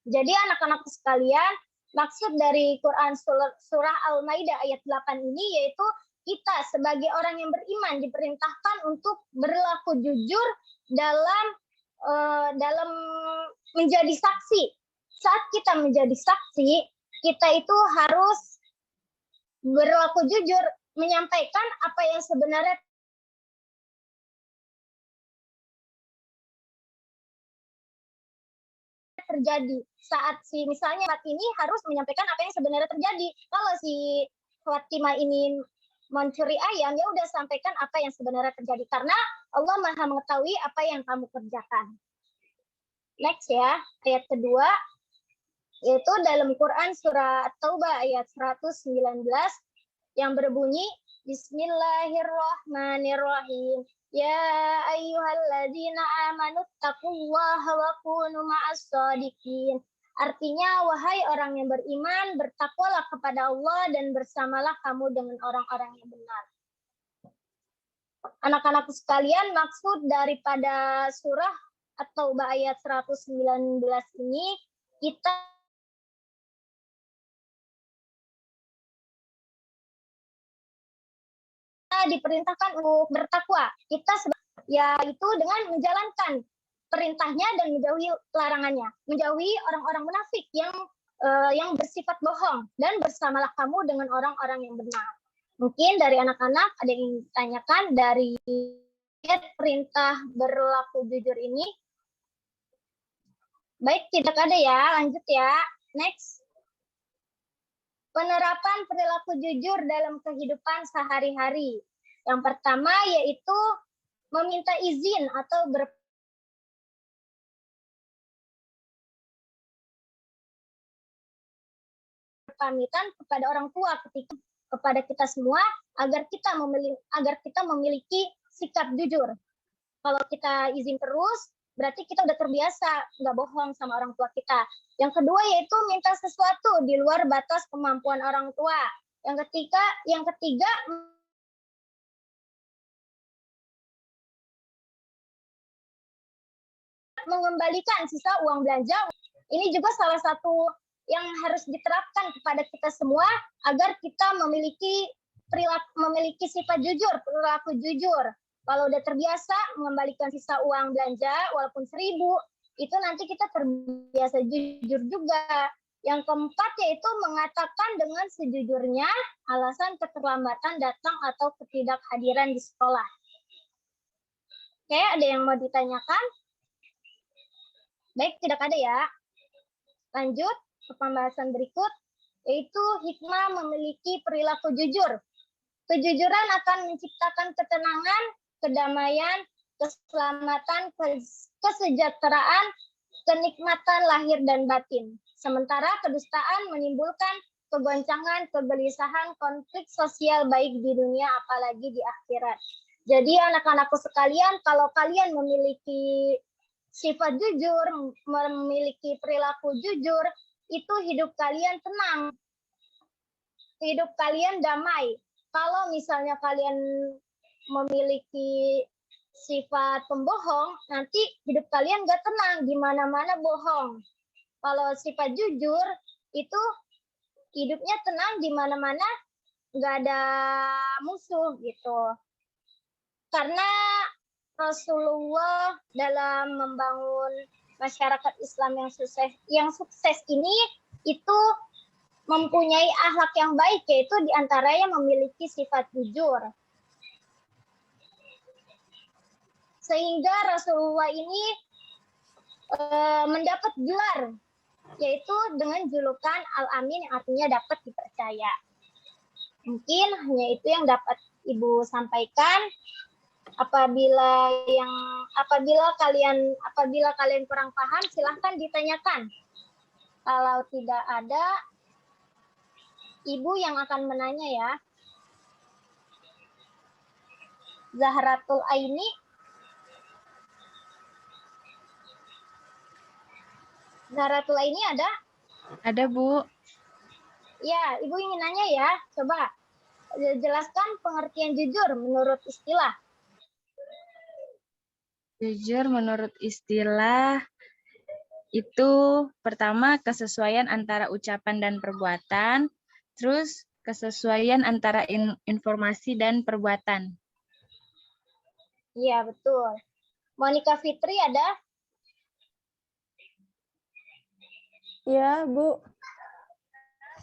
Jadi anak-anak sekalian, maksud dari Quran Surah Al-Maidah ayat 8 ini yaitu kita sebagai orang yang beriman diperintahkan untuk berlaku jujur dalam menjadi saksi. Saat kita menjadi saksi, kita itu harus berlaku jujur. menyampaikan apa yang sebenarnya terjadi. Saat misalnya ini harus menyampaikan apa yang sebenarnya terjadi. Kalau si Fatimah ini mencuri ayam, ya udah sampaikan apa yang sebenarnya terjadi. Karena Allah Maha mengetahui apa yang kamu kerjakan. Next ya, ayat kedua, yaitu dalam Quran surah At-Taubah ayat 119 yang berbunyi Bismillahirrahmanirrahim. Ya ayyuhalladzina amanu taqullaha wa kunu ma'as shadiqin. Artinya, wahai orang yang beriman, bertakwalah kepada Allah dan bersamalah kamu dengan orang-orang yang benar. Anak-anakku sekalian, maksud daripada surah At-Taubah ayat 119 ini, kita diperintahkan untuk bertakwa. Kita yaitu dengan menjalankan perintahnya dan menjauhi larangannya, menjauhi orang-orang munafik yang bersifat bohong, dan bersamalah kamu dengan orang-orang yang benar. Mungkin dari anak-anak ada yang ditanyakan dari perintah berlaku jujur ini. Baik, tidak ada ya. Lanjut ya. Next. Penerapan perilaku jujur dalam kehidupan sehari-hari. Yang pertama yaitu meminta izin atau berpamitan kepada orang tua kepada kita semua agar kita memiliki sikap jujur. Kalau kita izin terus, berarti kita udah terbiasa nggak bohong sama orang tua kita. Yang kedua yaitu minta sesuatu di luar batas kemampuan orang tua. Yang ketiga mengembalikan sisa uang belanja. Ini juga salah satu yang harus diterapkan kepada kita semua agar kita memiliki sifat jujur, perilaku jujur. Kalau udah terbiasa mengembalikan sisa uang belanja walaupun 1.000, itu nanti kita terbiasa jujur juga. Yang keempat yaitu mengatakan dengan sejujurnya alasan keterlambatan datang atau ketidakhadiran di sekolah. Oke, ada yang mau ditanyakan? Baik, tidak ada ya. Lanjut ke pembahasan berikut, yaitu hikmah memiliki perilaku jujur. Kejujuran akan menciptakan ketenangan, kedamaian, keselamatan, kesejahteraan, kenikmatan lahir dan batin. Sementara kedustaan menimbulkan kegoncangan, kegelisahan, konflik sosial baik di dunia apalagi di akhirat. Jadi anak-anakku sekalian, kalau kalian memiliki sifat jujur, memiliki perilaku jujur, itu hidup kalian tenang, hidup kalian damai. Kalau misalnya kalian memiliki sifat pembohong, nanti hidup kalian nggak tenang, di mana-mana bohong. Kalau sifat jujur, itu hidupnya tenang, di mana-mana nggak ada musuh gitu. Karena Rasulullah dalam membangun masyarakat Islam yang sukses ini itu mempunyai akhlak yang baik, yaitu diantaranya memiliki sifat jujur. Sehingga Rasulullah ini mendapat gelar, yaitu dengan julukan Al-Amin yang artinya dapat dipercaya. Mungkin hanya itu yang dapat Ibu sampaikan. Apabila kalian kurang paham, silahkan ditanyakan. Kalau tidak ada, Ibu yang akan menanya ya. Zahratul Aini. Zahratul Aini ada? Ada, Bu. Ya, Ibu ingin nanya ya. Coba jelaskan pengertian jujur menurut istilah. Jujur menurut istilah itu pertama kesesuaian antara ucapan dan perbuatan, terus kesesuaian antara informasi dan perbuatan. Iya, betul. Monica Fitri ada? Ya, Bu.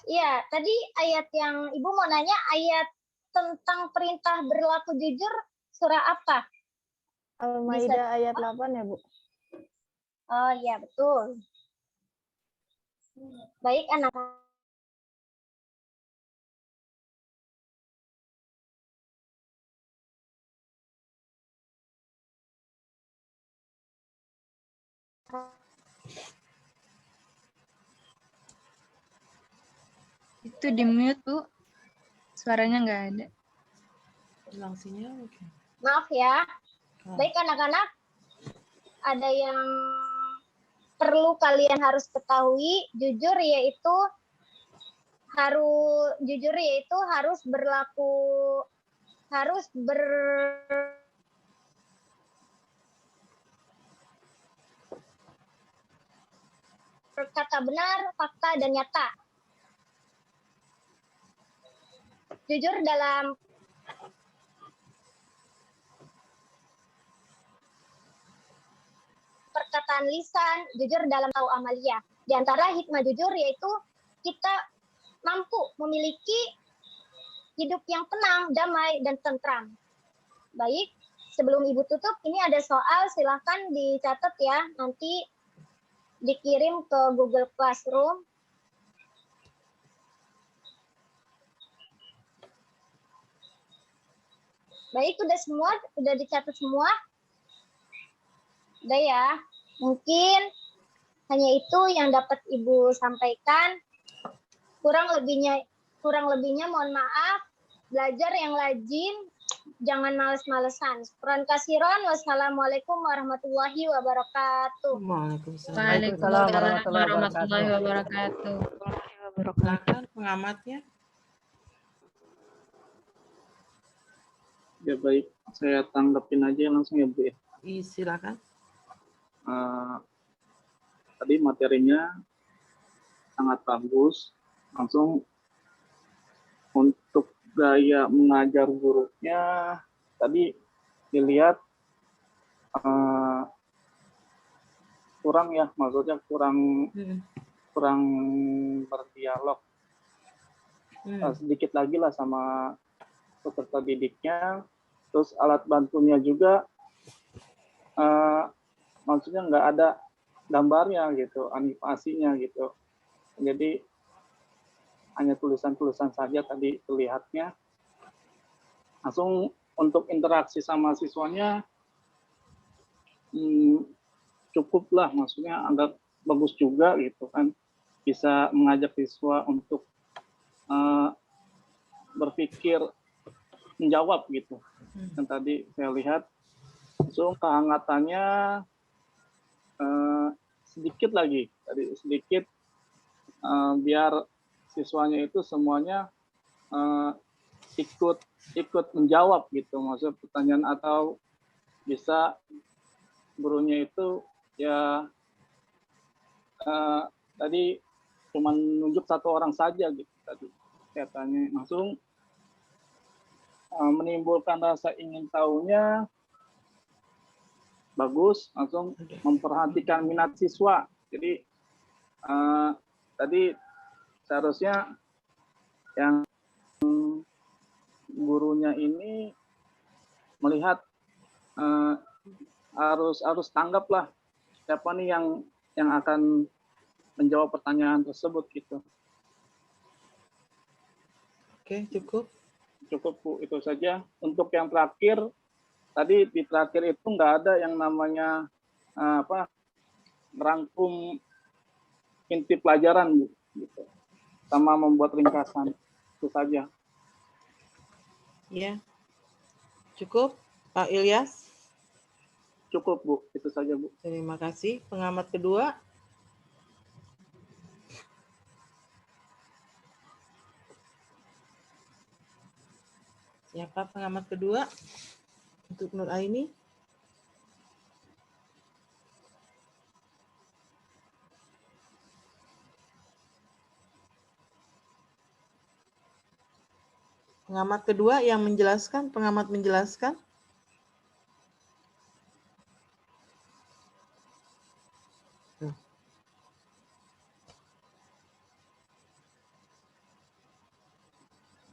Iya, tadi ayat yang Ibu mau nanya ayat tentang perintah berlaku jujur surah apa? Al-Maidah ayat 8 ya, Bu? Oh iya, betul. Baik, anak. Itu di mute, Bu. Suaranya nggak ada. Hilang sinyal mungkin. Maaf ya. Oh. Baik, anak-anak. Ada yang perlu kalian harus ketahui, jujur yaitu harus berlaku, harus berkata benar, fakta, dan nyata. Jujur dalam perkataan lisan, jujur dalam tahu amalia. Di antara hikmah jujur yaitu kita mampu memiliki hidup yang tenang, damai, dan tentram. Baik, sebelum Ibu tutup, ini ada soal, silahkan dicatat ya, nanti dikirim ke Google Classroom. Baik, udah dicatat semua. Udah ya, mungkin hanya itu yang dapat Ibu sampaikan. Kurang lebihnya mohon maaf. Belajar yang rajin, jangan males-malesan. Syukran kasiron. Wassalamualaikum warahmatullahi wabarakatuh. Waalaikumsalam. Waalaikumsalam warahmatullahi wabarakatuh. Silakan pengamatnya. Ya baik, saya tanggapin aja langsung ya Bu ya. Silakan. Tadi materinya sangat bagus. Langsung untuk gaya mengajar gurunya tadi dilihat kurang ya, maksudnya kurang berdialog. Sedikit lagi lah sama peserta didiknya. Terus alat bantunya juga maksudnya nggak ada gambarnya gitu, animasinya gitu. Jadi hanya tulisan-tulisan saja tadi terlihatnya. Langsung untuk interaksi sama siswanya cukup lah, maksudnya agak bagus juga gitu kan. Bisa mengajak siswa untuk berpikir menjawab gitu. Dan tadi saya lihat langsung kehangatannya sedikit lagi, tadi sedikit biar siswanya itu semuanya ikut menjawab gitu, maksudnya pertanyaan atau bisa gurunya itu ya tadi cuma nunjuk satu orang saja gitu tadi katanya, langsung menimbulkan rasa ingin tahunya bagus, langsung memperhatikan minat siswa. Jadi tadi seharusnya yang gurunya ini melihat harus tanggap lah siapa nih yang akan menjawab pertanyaan tersebut gitu. Oke, cukup. Cukup Bu, itu saja. Untuk yang terakhir, tadi di terakhir itu nggak ada yang namanya merangkum inti pelajaran Bu, gitu. Sama membuat ringkasan, itu saja. Ya, cukup Pak Ilyas. Cukup Bu, itu saja Bu. Terima kasih. Pengamat kedua. Siapa pengamat kedua untuk Nur Aini? Pengamat kedua yang menjelaskan, pengamat menjelaskan.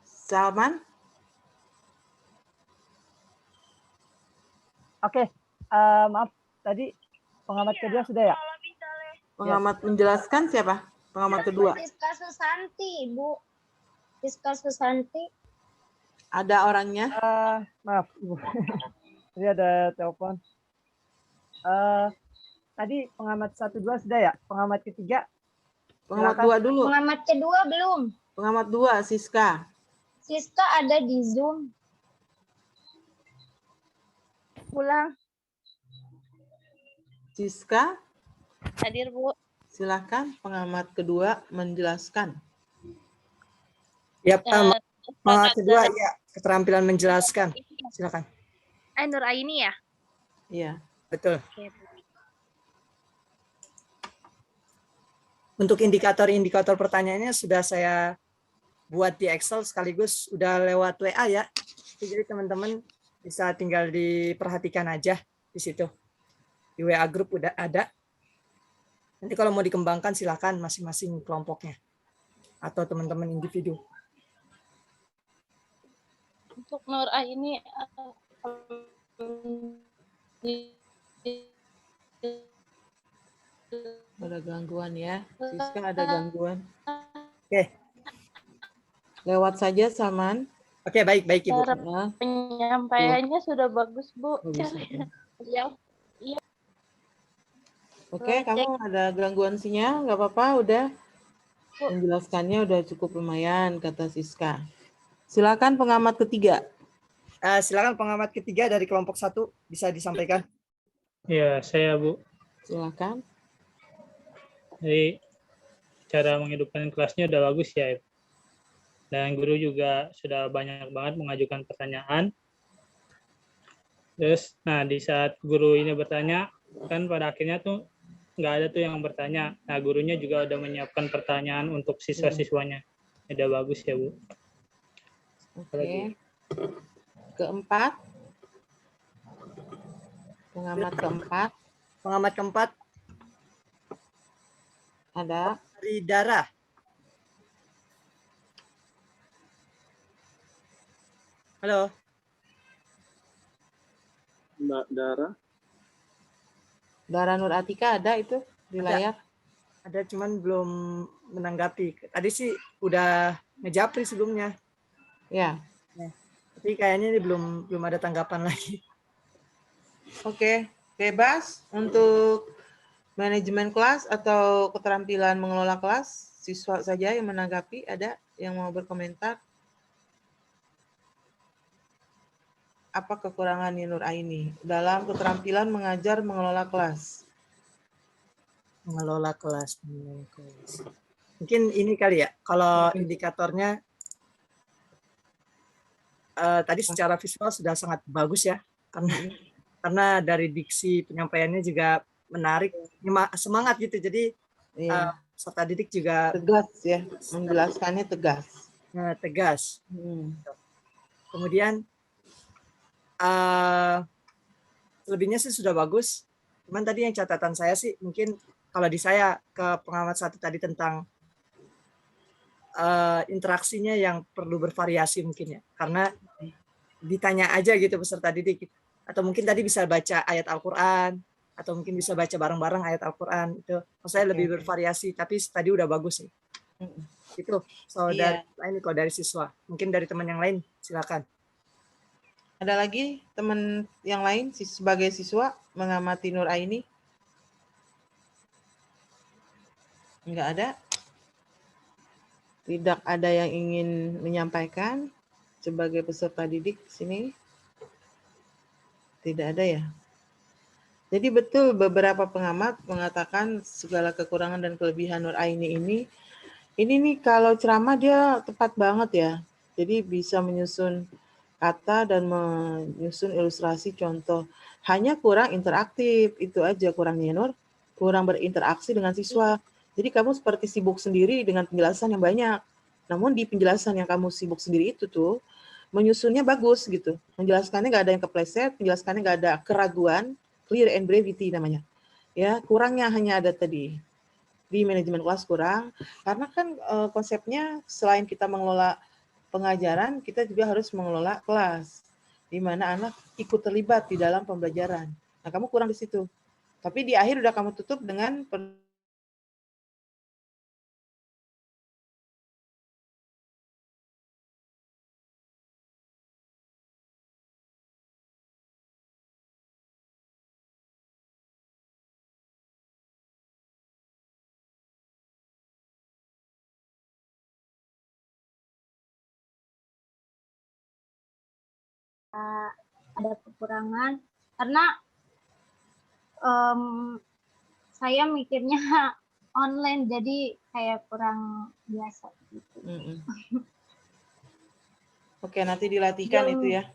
Salman? Oke, maaf tadi pengamat kedua sudah ya? Pengamat menjelaskan siapa? Pengamat kedua. Siska Susanti, Bu. Siska Susanti. Ada orangnya? Maaf, Ibu. Ini ada telepon. Tadi pengamat 1, 2 sudah ya? Pengamat ketiga? Pengamat Silakan. 2 dulu. Pengamat kedua belum. Pengamat 2, Siska. Siska ada di Zoom. Pulang. Siska, Hadir, Bu. silakan pengamat kedua menjelaskan. Ya, pengamat kedua ya, keterampilan menjelaskan. Silakan. Nur Aini ya? Iya. Betul. Untuk indikator-indikator pertanyaannya sudah saya buat di Excel sekaligus udah lewat WA ya. Jadi teman-teman bisa tinggal diperhatikan aja di situ. Di WA grup udah ada. Nanti kalau mau dikembangkan silakan masing-masing kelompoknya atau teman-teman individu. Untuk Nur Aini Ada gangguan ya. Siska ada gangguan. Oke. Lewat saja, Saman. Oke, baik Ibu. Ya. penyampaiannya sudah bagus, Bu. Bagus, oke. Ya, Oke, kamu ada gangguan sinyal, nggak apa-apa, udah. Menjelaskannya udah cukup lumayan, kata Siska. Silakan pengamat ketiga. Silakan pengamat ketiga dari kelompok 1 bisa disampaikan. Ya, saya Bu. Silakan. Jadi cara menghidupkan kelasnya udah bagus ya. Dan guru juga sudah banyak banget mengajukan pertanyaan. Terus, nah di saat guru ini bertanya, kan pada akhirnya tuh nggak ada tuh yang bertanya. Nah gurunya juga udah menyiapkan pertanyaan untuk siswa-siswanya. Udah bagus ya Bu. Oke. Keempat. Pengamat keempat. Pengamat keempat Ada. dari Dara. Halo. Mbak Dara. Dara Nur Atika ada itu di layar? Ada cuman belum menanggapi. Tadi sih udah ngejapri sebelumnya. Ya. Tapi kayaknya ini belum ada tanggapan lagi. Oke, bebas untuk manajemen kelas atau keterampilan mengelola kelas, siswa saja yang menanggapi. Ada yang mau berkomentar? Apa kekurangan Nur Aini dalam keterampilan mengajar mengelola kelas? Mengelola kelas. Mungkin ini kali ya, kalau indikatornya tadi secara visual sudah sangat bagus ya, karena dari diksi penyampaiannya juga menarik, semangat gitu. Jadi peserta didik juga tegas ya, menjelaskannya tegas. Tegas. Kemudian selebihnya sih sudah bagus. Cuman tadi yang catatan saya sih mungkin kalau di saya ke pengamat 1 tadi tentang interaksinya yang perlu bervariasi mungkin ya. Karena ditanya aja gitu peserta didik. Atau mungkin tadi bisa baca ayat Al-Quran. Atau mungkin bisa baca bareng-bareng ayat Al-Quran. Itu maksud saya lebih bervariasi. Tapi tadi udah bagus sih. Itu dari lain kalau dari siswa. Mungkin dari teman yang lain silakan. Ada lagi teman yang lain sebagai siswa mengamati Nur Aini? Enggak ada? Tidak ada yang ingin menyampaikan sebagai peserta didik sini? Tidak ada ya? Jadi betul beberapa pengamat mengatakan segala kekurangan dan kelebihan Nur Aini ini nih kalau ceramah dia tepat banget ya. Jadi bisa menyusun kata dan menyusun ilustrasi contoh. Hanya kurang interaktif, itu aja kurangnya Nur. Kurang berinteraksi dengan siswa. Jadi kamu seperti sibuk sendiri dengan penjelasan yang banyak. Namun di penjelasan yang kamu sibuk sendiri itu tuh, menyusunnya bagus gitu. Menjelaskannya nggak ada yang kepleset, menjelaskannya nggak ada keraguan, clear and brevity namanya. Ya, kurangnya hanya ada tadi. Di manajemen kelas kurang. Karena kan konsepnya selain kita mengelola pengajaran, kita juga harus mengelola kelas. di mana anak ikut terlibat di dalam pembelajaran. Nah, kamu kurang di situ. Tapi di akhir udah kamu tutup dengan ada kekurangan karena saya mikirnya online jadi kayak kurang biasa gitu. Oke, nanti dilatihkan itu ya.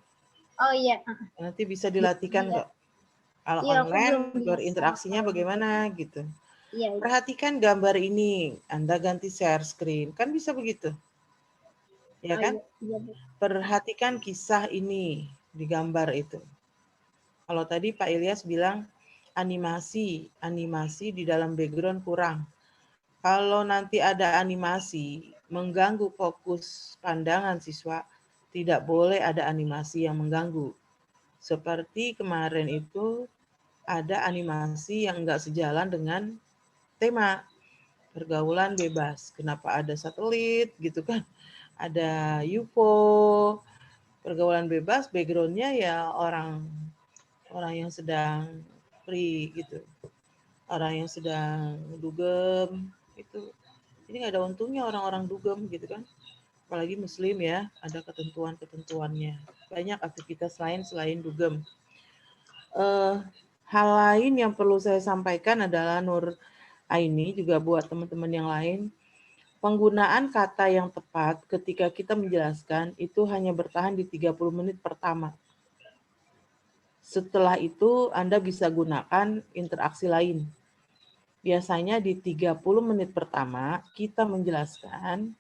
Oh iya. Nanti bisa dilatihkan kok. Kalau Iya, online berinteraksinya bagaimana gitu. Iya. Perhatikan gambar ini, Anda ganti share screen, kan bisa begitu. Ya kan? Iya. Perhatikan kisah ini di gambar itu. Kalau tadi Pak Ilyas bilang animasi di dalam background kurang. Kalau nanti ada animasi mengganggu fokus pandangan siswa, tidak boleh ada animasi yang mengganggu. Seperti kemarin itu ada animasi yang enggak sejalan dengan tema pergaulan bebas. Kenapa ada satelit gitu kan? Ada UFO, pergaulan bebas, backgroundnya ya orang yang sedang free gitu. Orang yang sedang dugem itu. Ini nggak ada untungnya orang-orang dugem gitu kan. Apalagi muslim ya, ada ketentuan-ketentuannya. Banyak aktivitas lain selain dugem. Hal lain yang perlu saya sampaikan adalah Nur Aini juga buat teman-teman yang lain. Penggunaan kata yang tepat ketika kita menjelaskan itu hanya bertahan di 30 menit pertama. Setelah itu Anda bisa gunakan interaksi lain. Biasanya di 30 menit pertama kita menjelaskan,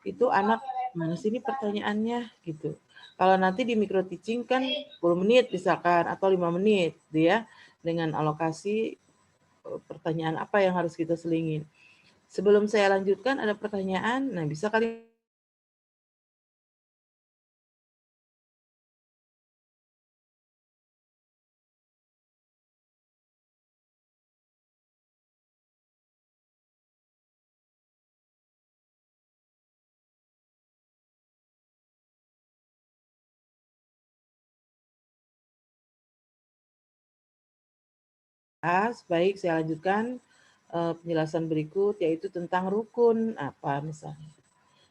itu anak mana sih ini pertanyaannya gitu. Kalau nanti di micro teaching kan 10 menit misalkan atau 5 menit dia dengan alokasi pertanyaan apa yang harus kita selingin. Sebelum saya lanjutkan ada pertanyaan, nah bisa kali baik, saya lanjutkan penjelasan berikut yaitu tentang rukun apa misalnya.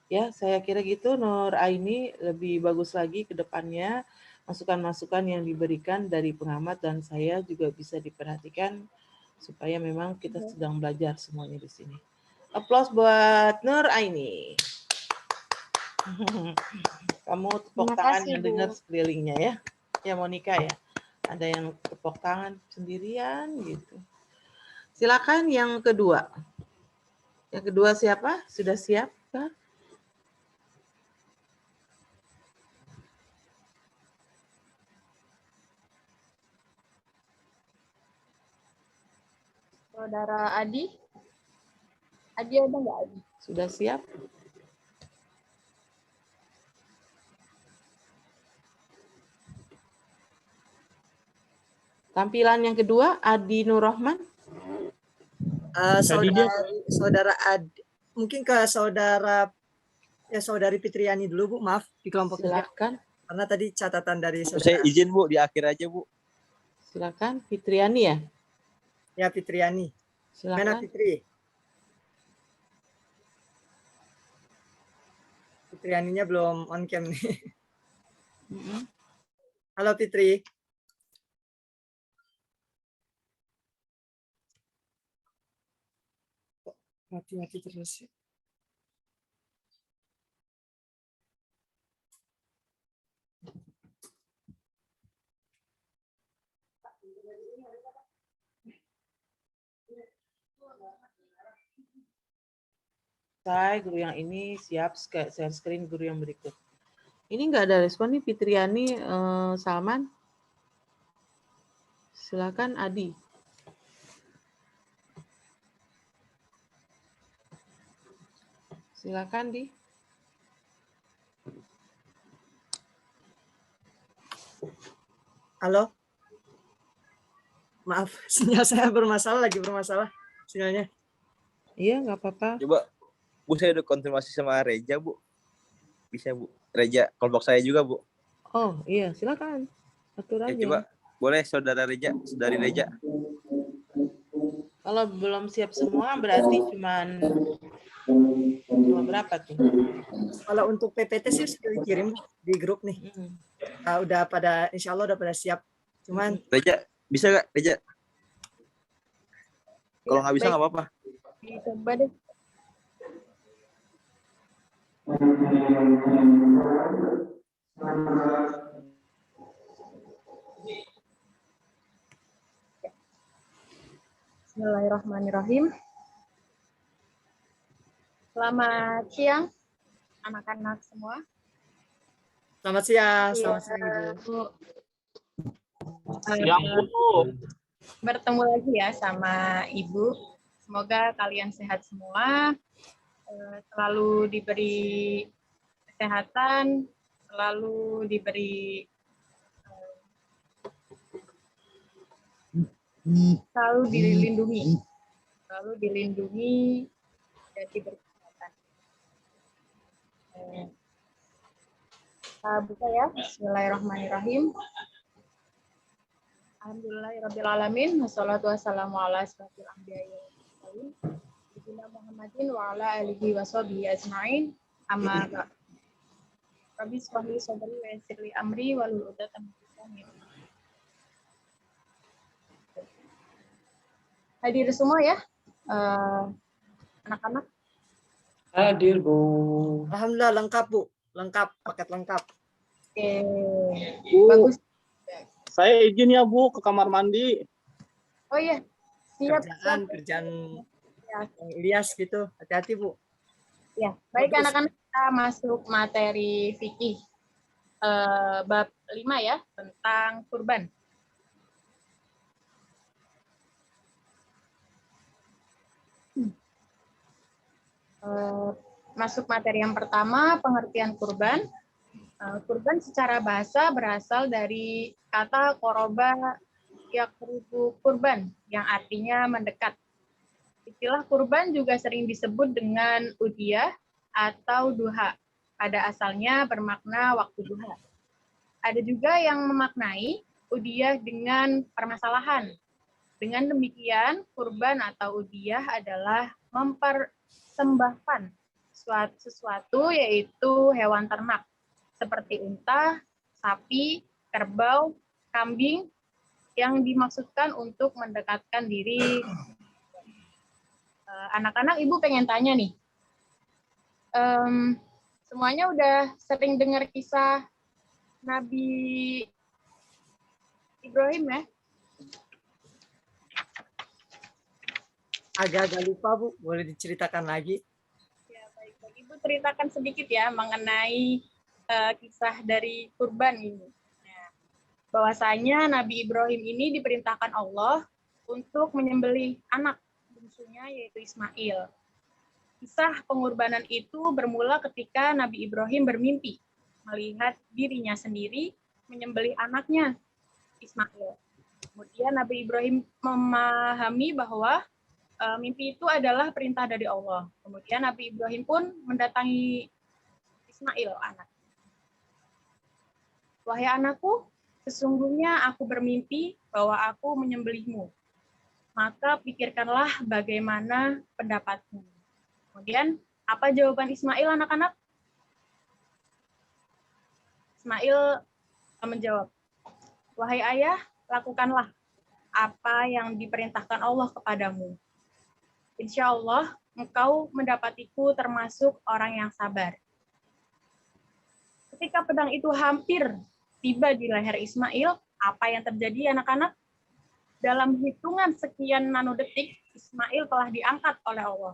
Ya, saya kira gitu Nur Aini, lebih bagus lagi ke depannya masukan-masukan yang diberikan dari pengamat dan saya juga bisa diperhatikan supaya memang kita sedang belajar semuanya di sini. Applause buat Nur Aini. Kamu tepuk tangan mendengar sekelilingnya ya. Ya Monica ya. Ada yang tepuk tangan sendirian gitu. Silakan yang kedua. Yang kedua siapa? Sudah siap? Kah? Saudara Adi. Adi ada nggak Adi? Sudah siap? Tampilan yang kedua, Adi Nur Rahman. Saudara Adi, mungkin ke saudari Fitriani dulu Bu, maaf di kelompok silakan. Karena tadi catatan dari saudara. Saya izin Bu di akhir aja Bu. Silakan Fitriani ya. Ya Fitriani. Silakan. Mana Fitri? Fitrianinya belum on cam nih. Halo Fitri. Mati-mati terus. Saya guru yang ini siap share screen guru yang berikut. Ini nggak ada respon nih Fitriani Salman. Silakan Adi. Silakan Di. Halo? Maaf, sinyal saya lagi bermasalah sinyalnya. Iya, nggak apa-apa. Coba, Bu, saya udah konfirmasi sama Reja, Bu. Bisa, Bu. Reja, kelompok saya juga, Bu. Oh, iya, silakan. Atur Ya, aja. coba, boleh saudara Reja, saudari Reja. Kalau belum siap semua, berarti cuma berapa tuh? Kalau untuk PPT sih sudah dikirim di grup nih. Udah pada, insya Allah udah pada siap. Cuman Reja, bisa nggak, Reja? Kalau nggak bisa, nggak apa-apa. Coba deh. Bismillahirrahmanirrahim. Selamat siang, anak-anak semua. selamat siang, selamat siang Ibu. Siang, Bu. Bertemu lagi ya sama Ibu. Semoga kalian sehat semua, selalu diberi kesehatan, selalu diberi selalu dilindungi dan diberi kesehatan. Kita buka ya. Bismillahirrahmanirrahim. Alhamdulillahirrabbilalamin. Wassalatu wassalamu ala asyrofil anbiya'i wal mursalin. Sayyidina Muhammadin wa ala alihi wa sahbihi ajma'in. Amma ba'd. Rabbi shrah li sadri wa yassir li amri wahlul 'uqdatam min lisani. Hadir semua ya, anak-anak. Hadir, Bu. Alhamdulillah lengkap, Bu. Lengkap, paket lengkap. Oke. Bu, Bagus. saya izin ya, Bu, ke kamar mandi. Oh iya. Siap. Kerjaan Ya. Ilyas gitu. Hati-hati, Bu. Ya, baik anak-anak, kita masuk materi fikih bab 5 ya, tentang kurban. Masuk materi yang pertama, pengertian kurban. Kurban secara bahasa berasal dari kata koroba yakrubu kurban, yang artinya mendekat. Istilah kurban juga sering disebut dengan udhiyah atau duha. Pada asalnya bermakna waktu duha. Ada juga yang memaknai udhiyah dengan permasalahan. Dengan demikian, kurban atau udhiyah adalah mempersembahkan sesuatu, yaitu hewan ternak seperti unta, sapi, kerbau, kambing, yang dimaksudkan untuk mendekatkan diri. Anak-anak, Ibu pengen tanya nih, semuanya udah sering dengar kisah Nabi Ibrahim ya? Agak-agak lupa, Bu. Boleh diceritakan lagi? Ya, baik. Ibu ceritakan sedikit ya mengenai kisah dari kurban ini. Nah, bahwasanya Nabi Ibrahim ini diperintahkan Allah untuk menyembelih anak bungsunya, yaitu Ismail. Kisah pengorbanan itu bermula ketika Nabi Ibrahim bermimpi melihat dirinya sendiri menyembelih anaknya, Ismail. Kemudian Nabi Ibrahim memahami bahwa mimpi itu adalah perintah dari Allah. Kemudian Nabi Ibrahim pun mendatangi Ismail, anak. Wahai anakku, sesungguhnya aku bermimpi bahwa aku menyembelihmu. Maka pikirkanlah bagaimana pendapatmu. Kemudian, apa jawaban Ismail, anak-anak? Ismail menjawab, wahai ayah, lakukanlah apa yang diperintahkan Allah kepadamu. Insya Allah, engkau mendapatiku termasuk orang yang sabar. Ketika pedang itu hampir tiba di leher Ismail, apa yang terjadi, anak-anak? Dalam hitungan sekian nanodetik, Ismail telah diangkat oleh Allah.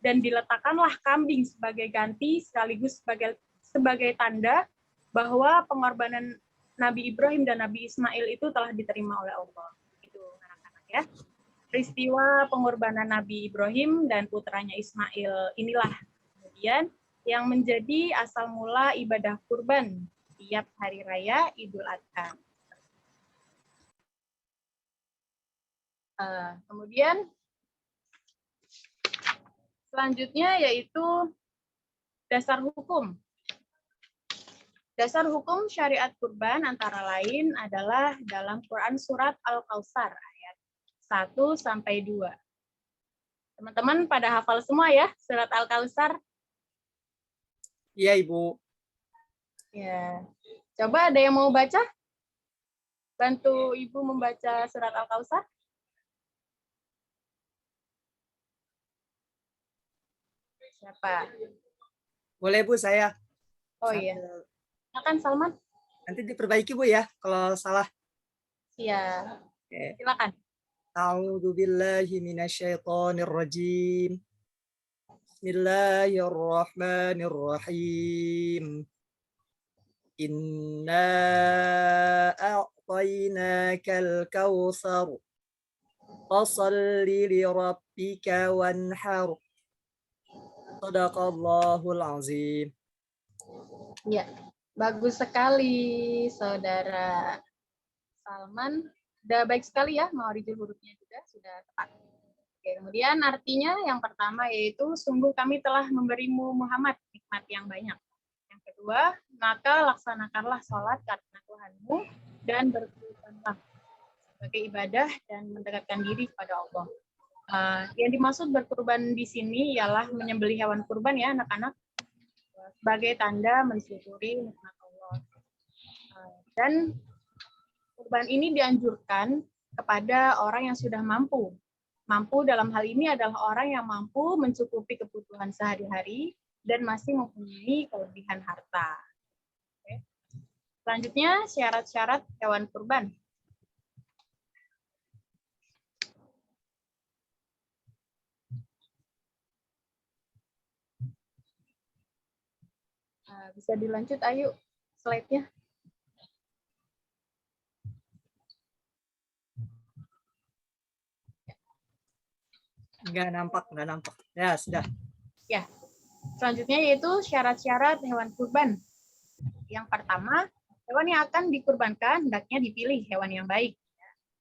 Dan diletakkanlah kambing sebagai ganti, sekaligus sebagai tanda bahwa pengorbanan Nabi Ibrahim dan Nabi Ismail itu telah diterima oleh Allah. Itu anak-anak ya. Peristiwa pengorbanan Nabi Ibrahim dan putranya Ismail inilah kemudian yang menjadi asal mula ibadah kurban tiap hari raya Idul Adha. Kemudian selanjutnya yaitu dasar hukum. Dasar hukum syariat kurban antara lain adalah dalam Quran surat Al-Kautsar ayat 1 sampai 2. Teman-teman pada hafal semua ya surat Al-Kautsar? Iya, Ibu. Ya. Coba ada yang mau baca? Bantu Ibu membaca surat Al-Kautsar. Siapa? Boleh, Bu, saya. Oh iya. Silakan Salman. Nanti diperbaiki, Bu, ya, kalau salah. Iya. Oke. Silakan. A'udzu billahi minasyaitonir rajim. Bismillahirrahmanirrahim. Inna a'tainakal kautsar. Fashalli li rabbika wanhar. Shadaqallahul azim. Ya, bagus sekali Saudara Salman. Sudah baik sekali ya, mawarijul hurufnya juga sudah tepat. Oke, kemudian artinya yang pertama yaitu sungguh kami telah memberimu Muhammad nikmat yang banyak. Yang kedua, maka laksanakanlah sholat karena Tuhanmu dan berkurbanlah sebagai ibadah dan mendekatkan diri kepada Allah. Yang dimaksud berkurban di sini ialah menyembelih hewan kurban ya anak-anak sebagai tanda mensyukuri nikmat Allah. Dan kurban ini dianjurkan kepada orang yang sudah mampu. Mampu dalam hal ini adalah orang yang mampu mencukupi kebutuhan sehari-hari dan masih mempunyai kelebihan harta. Oke. Selanjutnya syarat-syarat hewan kurban. Bisa dilanjut, ayo slide-nya. Nggak nampak. Ya, sudah. Ya. Selanjutnya yaitu syarat-syarat hewan kurban. Yang pertama, hewan yang akan dikurbankan hendaknya dipilih hewan yang baik.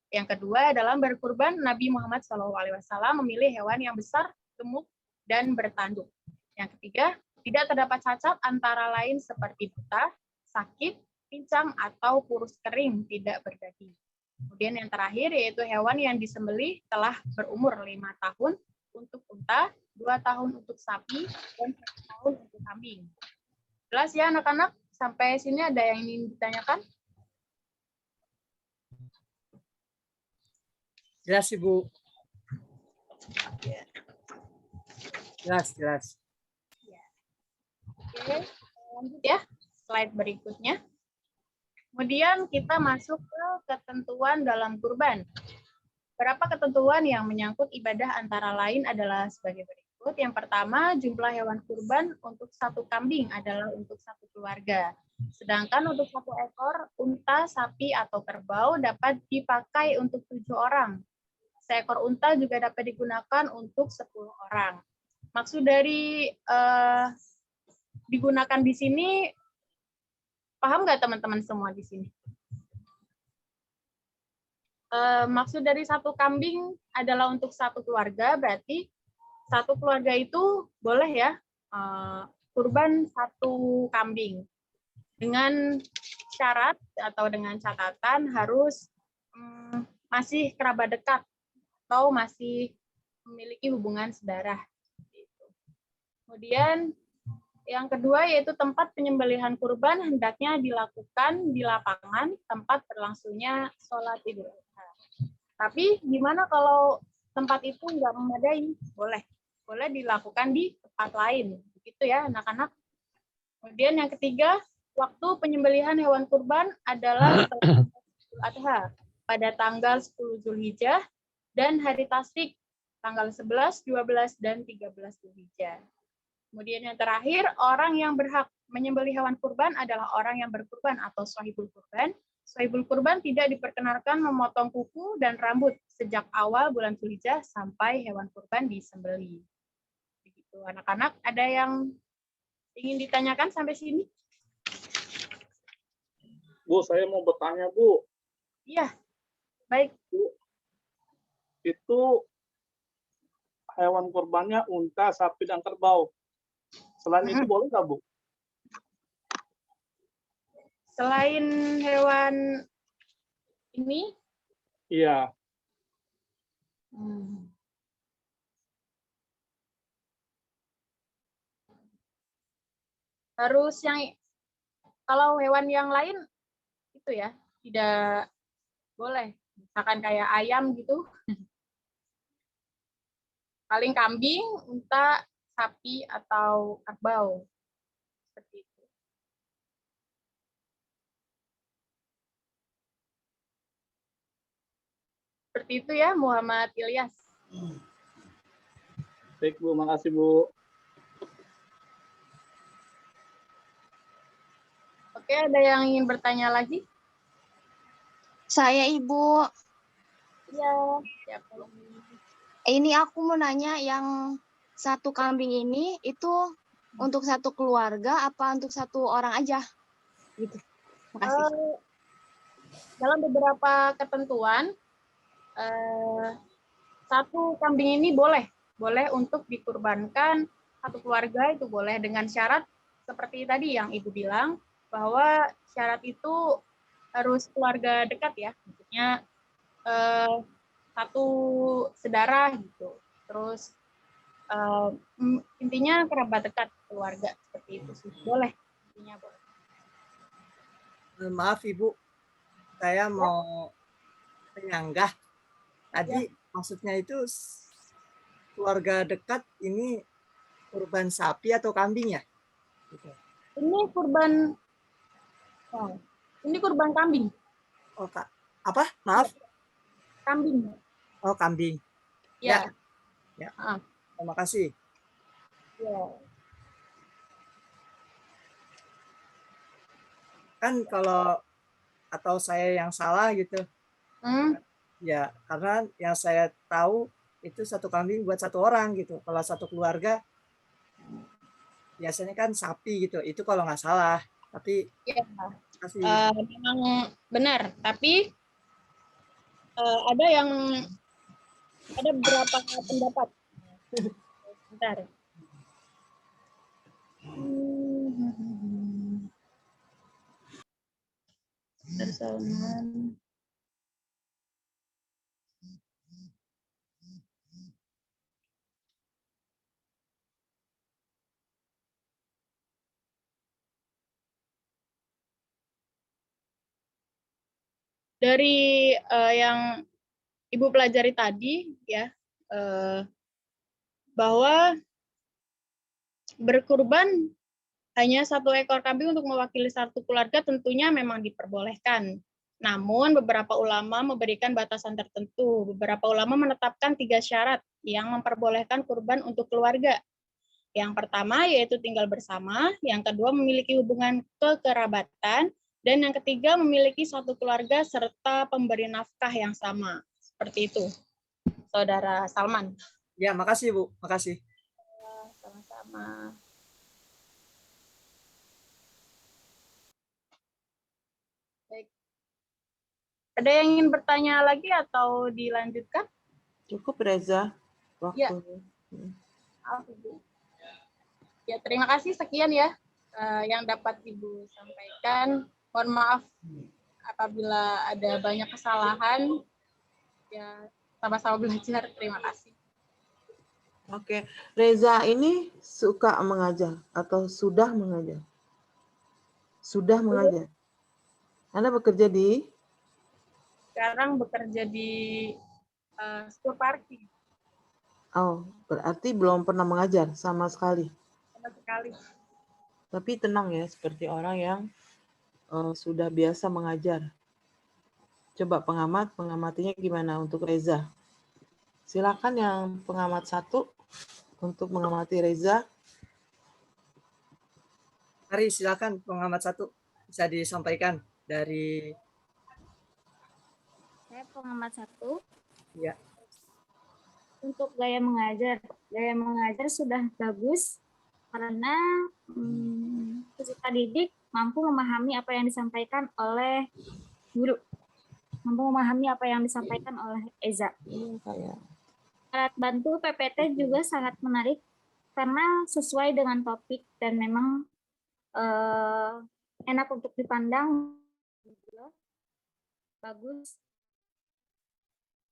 Yang kedua, dalam berkurban Nabi Muhammad SAW memilih hewan yang besar, gemuk, dan bertanduk. Yang ketiga, tidak terdapat cacat antara lain seperti buta, sakit, pincang, atau kurus kering, tidak berdaging. Kemudian yang terakhir yaitu hewan yang disembelih telah berumur 5 tahun untuk unta, 2 tahun untuk sapi, dan 1 tahun untuk kambing. Jelas ya anak-anak? Sampai sini ada yang ingin ditanyakan? Jelas, Ibu. Jelas. Oke, lanjut ya. Slide berikutnya. Kemudian kita masuk ke ketentuan dalam kurban. Beberapa ketentuan yang menyangkut ibadah antara lain adalah sebagai berikut. Yang pertama, jumlah hewan kurban untuk 1 kambing adalah untuk 1 keluarga. Sedangkan untuk 1 ekor unta, sapi, atau kerbau dapat dipakai untuk 7 orang. Seekor unta juga dapat digunakan untuk 10 orang. Maksud dari digunakan di sini, paham nggak teman-teman semua di sini? Maksud dari 1 kambing adalah untuk 1 keluarga, berarti 1 keluarga itu boleh ya kurban 1 kambing. Dengan syarat atau dengan catatan harus masih kerabat dekat atau masih memiliki hubungan sedarah. Kemudian yang kedua yaitu tempat penyembelihan kurban hendaknya dilakukan di lapangan tempat berlangsungnya sholat Idul Adha. Tapi gimana kalau tempat itu nggak memadai? Boleh dilakukan di tempat lain. Begitu ya anak-anak. Kemudian yang ketiga, waktu penyembelihan hewan kurban adalah Idul Adha pada tanggal 10 Zulhijjah dan hari Tasyrik tanggal 11, 12, dan 13 Zulhijjah. Kemudian yang terakhir, orang yang berhak menyembelih hewan kurban adalah orang yang berkurban atau shahibul kurban. Shahibul kurban tidak diperkenankan memotong kuku dan rambut sejak awal bulan Zulhijjah sampai hewan kurban disembelih. Begitu anak-anak, ada yang ingin ditanyakan sampai sini? Bu, saya mau bertanya, Bu. Iya, baik. Bu, itu hewan kurbannya unta, sapi, dan kerbau. Selain itu boleh nggak, Bu? Selain hewan ini, Iya. harus yang kalau hewan yang lain itu ya tidak boleh. Misalkan kayak ayam gitu. Paling kambing, unta, sapi, atau kerbau. Seperti itu. Seperti itu ya, Muhammad Ilyas. Baik, Bu. Makasih, Bu. Oke, ada yang ingin bertanya lagi? Saya Ibu. Iya, siapa? Ini aku mau nanya yang satu kambing ini itu untuk satu keluarga apa untuk satu orang aja? Gitu. Makasih. Dalam beberapa ketentuan, satu kambing ini boleh untuk dikurbankan satu keluarga, itu boleh dengan syarat seperti tadi yang Ibu bilang, bahwa syarat itu harus keluarga dekat ya, maksudnya satu saudara gitu. Terus intinya kerabat dekat keluarga, seperti itu sih. Boleh, intinya boleh. Maaf Ibu, saya mau menyanggah. Tadi maksudnya itu keluarga dekat ini kurban sapi atau kambing ya? Ini kurban kambing. Oh, Kak. Apa? Maaf. Kambing. Oh, kambing. Ya. Ya. Terima kasih. Ya. Kan kalau atau saya yang salah gitu. Ya, karena yang saya tahu itu satu kambing buat satu orang gitu. Kalau satu keluarga biasanya kan sapi gitu. Itu kalau nggak salah. Tapi ya. Memang benar, tapi ada beberapa pendapat. Bentar. Dari yang Ibu pelajari tadi ya, bahwa berkurban hanya satu ekor kambing untuk mewakili satu keluarga tentunya memang diperbolehkan. Namun beberapa ulama memberikan batasan tertentu. Beberapa ulama menetapkan 3 syarat yang memperbolehkan kurban untuk keluarga. Yang pertama yaitu tinggal bersama, yang kedua memiliki hubungan kekerabatan, dan yang ketiga memiliki satu keluarga serta pemberi nafkah yang sama. Seperti itu, Saudara Salman. Ya, makasih Bu, makasih. Sama-sama. Baik. Ada yang ingin bertanya lagi atau dilanjutkan? Cukup Reza. Waktu. Ya. Ya, terima kasih, sekian ya yang dapat Ibu sampaikan. Mohon maaf apabila ada banyak kesalahan. Ya, sama-sama belajar. Terima kasih. Oke, Reza ini suka mengajar atau sudah mengajar? Sudah mengajar. Anda bekerja di? Sekarang bekerja di school parking. Oh, berarti belum pernah mengajar sama sekali. Sama sekali. Tapi tenang ya, seperti orang yang sudah biasa mengajar. Coba pengamatinya gimana untuk Reza? Silakan yang pengamat 1 untuk mengamati Reza. Mari silakan pengamat 1 bisa disampaikan dari. Saya pengamat 1. Ya. Untuk gaya mengajar sudah bagus karena peserta didik mampu memahami apa yang disampaikan oleh guru. mampu memahami apa yang disampaikan oleh Eza. Alat bantu PPT juga sangat menarik karena sesuai dengan topik dan memang enak untuk dipandang, bagus,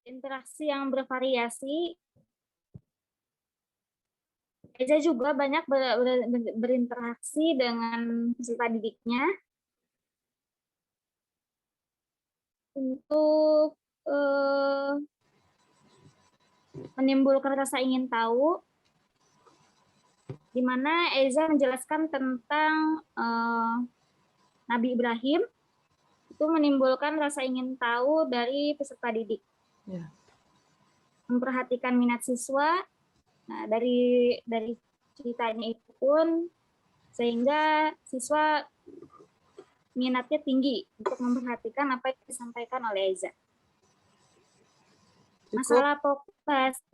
interaksi yang bervariasi. Eza juga banyak berinteraksi dengan peserta didiknya untuk menimbulkan rasa ingin tahu, di mana Eza menjelaskan tentang Nabi Ibrahim, itu menimbulkan rasa ingin tahu dari peserta didik. Ya. Memperhatikan minat siswa. Nah, dari ceritanya itu pun sehingga siswa minatnya tinggi untuk memperhatikan apa yang disampaikan oleh Eza. Masalah fokus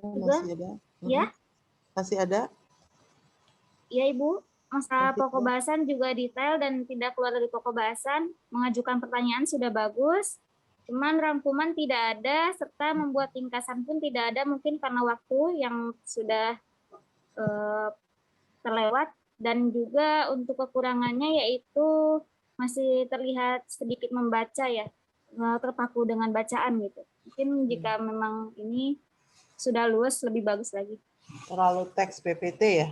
juga, Masih ada? ya? Masih ada? Ya, Ibu. Masalah pokok bahasan juga detail dan tidak keluar dari pokok bahasan. Mengajukan pertanyaan sudah bagus, cuman rangkuman tidak ada, serta membuat ringkasan pun tidak ada, mungkin karena waktu yang sudah terlewat, dan juga untuk kekurangannya yaitu masih terlihat sedikit membaca ya, terpaku dengan bacaan gitu. Mungkin jika memang ini sudah luas lebih bagus lagi. Terlalu teks PPT ya?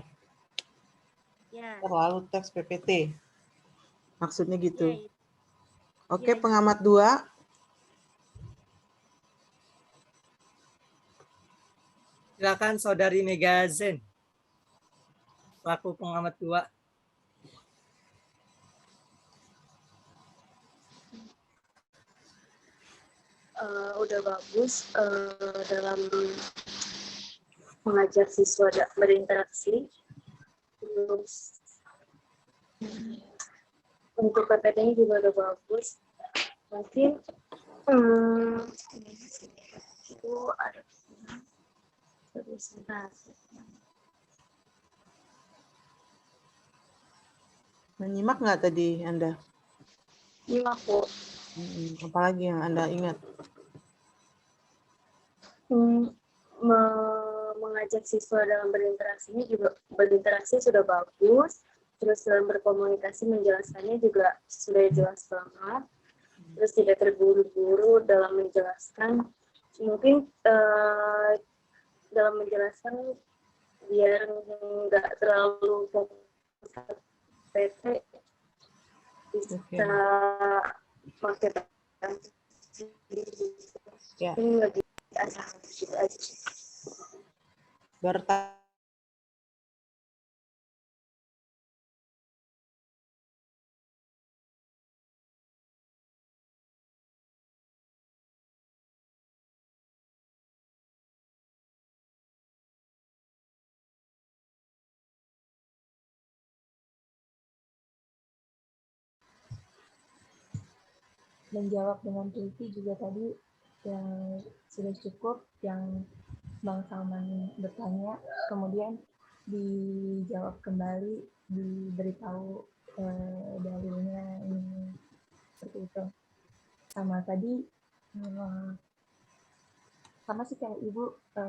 Ya. Terlalu teks PPT. Maksudnya gitu. Ya, Oke, pengamat 2. Silakan Saudari Mega Zen, selaku pengamat 2. Udah bagus dalam mengajar siswa berinteraksi. Terus untuk PPT-nya juga udah bagus. Mungkin itu ada presentasi. Menyimak nggak tadi Anda? Nyimak, Bu. Apalagi yang Anda ingat? Mengajak siswa dalam berinteraksi sudah bagus. Terus dalam berkomunikasi menjelaskannya juga sudah jelas banget. Terus tidak terburu-buru dalam menjelaskan. Mungkin dalam menjelaskan biar nggak terlalu fokus PT, bisa pakai ya. Ini lebih asal gitu aja. Menjawab dengan teliti juga tadi yang sudah cukup, yang Bang Salman bertanya, kemudian dijawab kembali, diberitahu dalilnya ini seperti itu. Sama tadi sama sih kayak Ibu,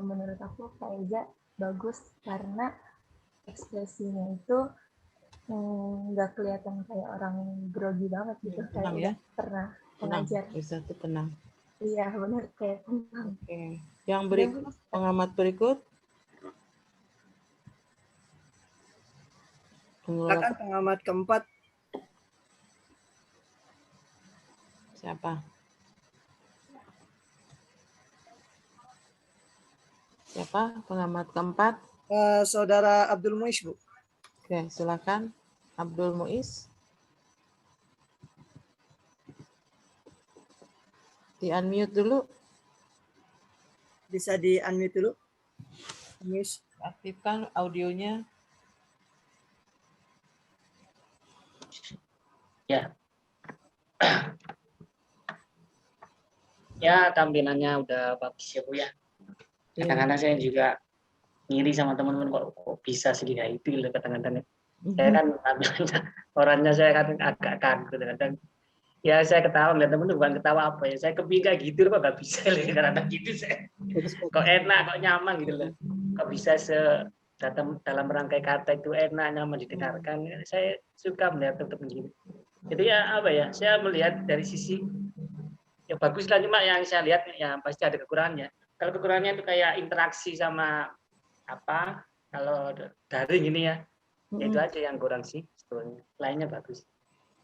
menurut aku Kak Eza bagus karena ekspresinya itu nggak kelihatan kayak orang grogi banget gitu, kayak tenang udah ya. pernah Tenang, mengajar. bisa tuh tenang. Iya benar, kayak tenang. Oke. Yang berikut, pengamat berikut. Silakan pengamat keempat. Siapa? Siapa pengamat keempat? Saudara Abdul Muiz, Bu. Oke, silakan Abdul Muiz. Di-unmute dulu. Bisa di-unmute dulu. Muiz. Aktifkan audionya. Ya. Ya, tampilannya udah bagus ya, Bu ya. Kadang-kadang saya juga ngiri sama teman-teman kok bisa sedih itu kadang-kadang. Saya kan tampilannya orangnya saya kan agak kaku kadang-kadang. Ya saya ketawa lihat temen bukan ketawa apa ya. Saya kepingin kayak gitu kok nggak bisa lihat karena gitu saya. Kok enak, kok nyaman gitu loh. Kok bisa dalam rangkai kata itu enak, nyaman didengarkan. Saya suka melihat teman-teman gitu. Jadi ya apa ya? Saya melihat dari sisi ya bagus lah, cuma yang saya lihat ya pasti ada kekurangannya. Kalau kekurangannya itu kayak interaksi sama apa? Kalau daring ini ya, itu aja yang kurang sih sebetulnya. Lainnya bagus.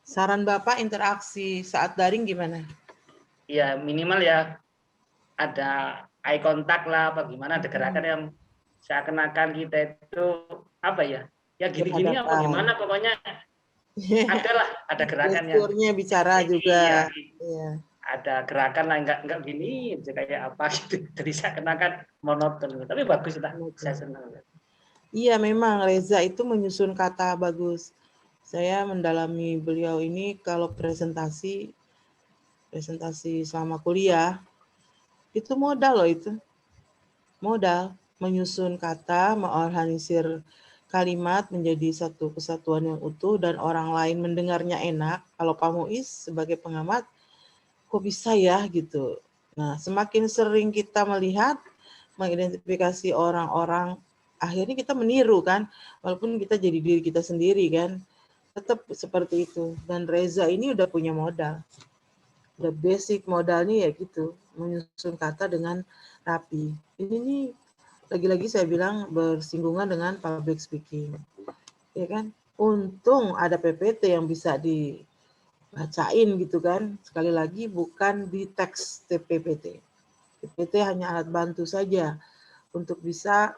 Saran Bapak interaksi saat daring gimana? Ya minimal ya ada eye contact lah, apa gimana, ada gerakan yang seakan-akan kita itu apa ya? Ya gini-gini apa gimana pokoknya ada gerakan yang gesturnya bicara juga. Iya. Ada gerakan lah, enggak gini kayak apa gitu. Jadi seakan-akan monoton, tapi bagus lah. Saya senang. Iya, memang Reza itu menyusun kata bagus. Saya mendalami beliau ini kalau presentasi selama kuliah, itu modal loh itu. Modal menyusun kata, mengorganisir kalimat menjadi satu kesatuan yang utuh dan orang lain mendengarnya enak. Kalau Pak Muiz sebagai pengamat, kok bisa ya gitu. Nah, semakin sering kita melihat, mengidentifikasi orang-orang, akhirnya kita meniru kan, walaupun kita jadi diri kita sendiri kan. Tetap seperti itu. Dan Reza ini udah punya modal. Udah basic modalnya ya gitu. Menyusun kata dengan rapi. Ini nih, lagi-lagi saya bilang bersinggungan dengan public speaking. Ya kan? Untung ada PPT yang bisa dibacain gitu kan. Sekali lagi bukan di teks PPT. PPT hanya alat bantu saja untuk bisa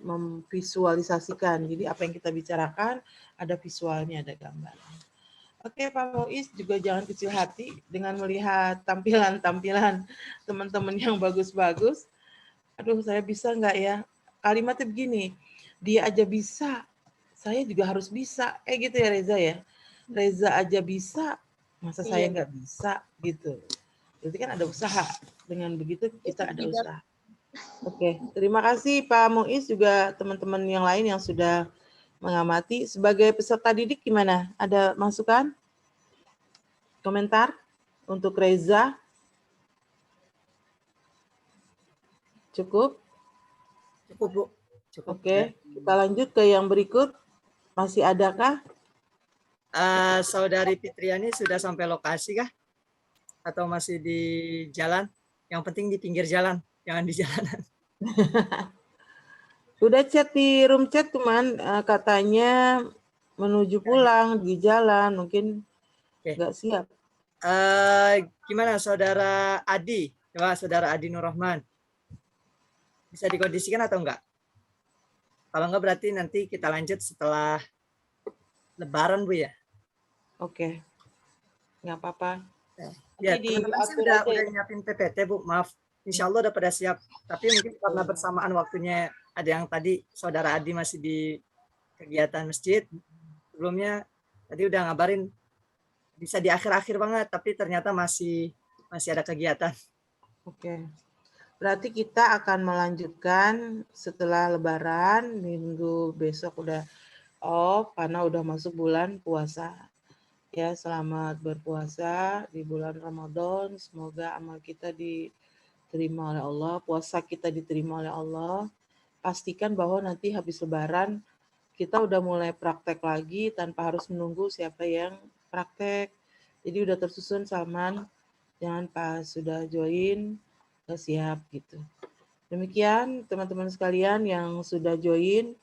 memvisualisasikan. Jadi apa yang kita bicarakan, ada visualnya, ada gambar. Oke, Pak Muiz juga jangan kecil hati dengan melihat tampilan-tampilan teman-teman yang bagus-bagus. Aduh, saya bisa nggak ya? Kalimatnya begini, dia aja bisa, saya juga harus bisa. Gitu ya Reza ya? Reza aja bisa, masa saya nggak bisa gitu. Berarti kan ada usaha. Dengan begitu kita ada usaha. Oke, terima kasih Pak Muiz, juga teman-teman yang lain yang sudah mengamati. Sebagai peserta didik gimana? Ada masukan? Komentar untuk Reza? Cukup? Cukup, Bu. Cukup. Oke, kita lanjut ke yang berikut. Masih adakah? Saudari Fitriani sudah sampai lokasi kah? Atau masih di jalan? Yang penting di pinggir jalan, jangan di jalanan. Udah chat di room chat teman, katanya menuju pulang di jalan, mungkin nggak siap. Gimana Saudara Adi? Coba Saudara Adi Nurrahman. Bisa dikondisikan atau enggak? Kalau enggak berarti nanti kita lanjut setelah Lebaran, Bu ya? Oke, nggak apa-apa. Ya, teman-teman sih udah nyiapin PPT, Bu. Maaf, insya Allah udah pada siap. Tapi mungkin karena bersamaan waktunya, ada yang tadi Saudara Adi masih di kegiatan masjid. Sebelumnya tadi udah ngabarin bisa di akhir-akhir banget, tapi ternyata masih ada kegiatan. Oke. Berarti kita akan melanjutkan setelah Lebaran, minggu besok udah off karena udah masuk bulan puasa. Ya, selamat berpuasa di bulan Ramadan. Semoga amal kita diterima oleh Allah, puasa kita diterima oleh Allah. Pastikan bahwa nanti habis Lebaran kita udah mulai praktek lagi tanpa harus menunggu siapa yang praktek. Jadi udah tersusun Salman, jangan pas sudah join nggak siap gitu. Demikian teman-teman sekalian yang sudah join,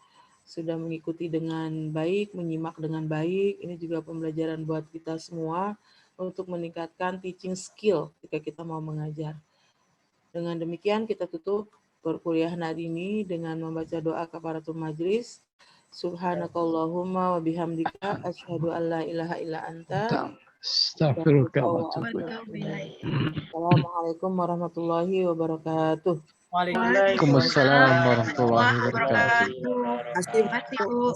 sudah mengikuti dengan baik, menyimak dengan baik. Ini juga pembelajaran buat kita semua untuk meningkatkan teaching skill ketika kita mau mengajar. Dengan demikian kita tutup perkuliahan hari ini dengan membaca doa kafaratul majlis. Subhanakallahumma wa bihamdika asyhadu an la ilaha illa anta astaghfiruka wa atubu ilaik. Assalamualaikum warahmatullahi wabarakatuh. Waalaikumsalam warahmatullahi wabarakatuh. Terima kasih, Bu.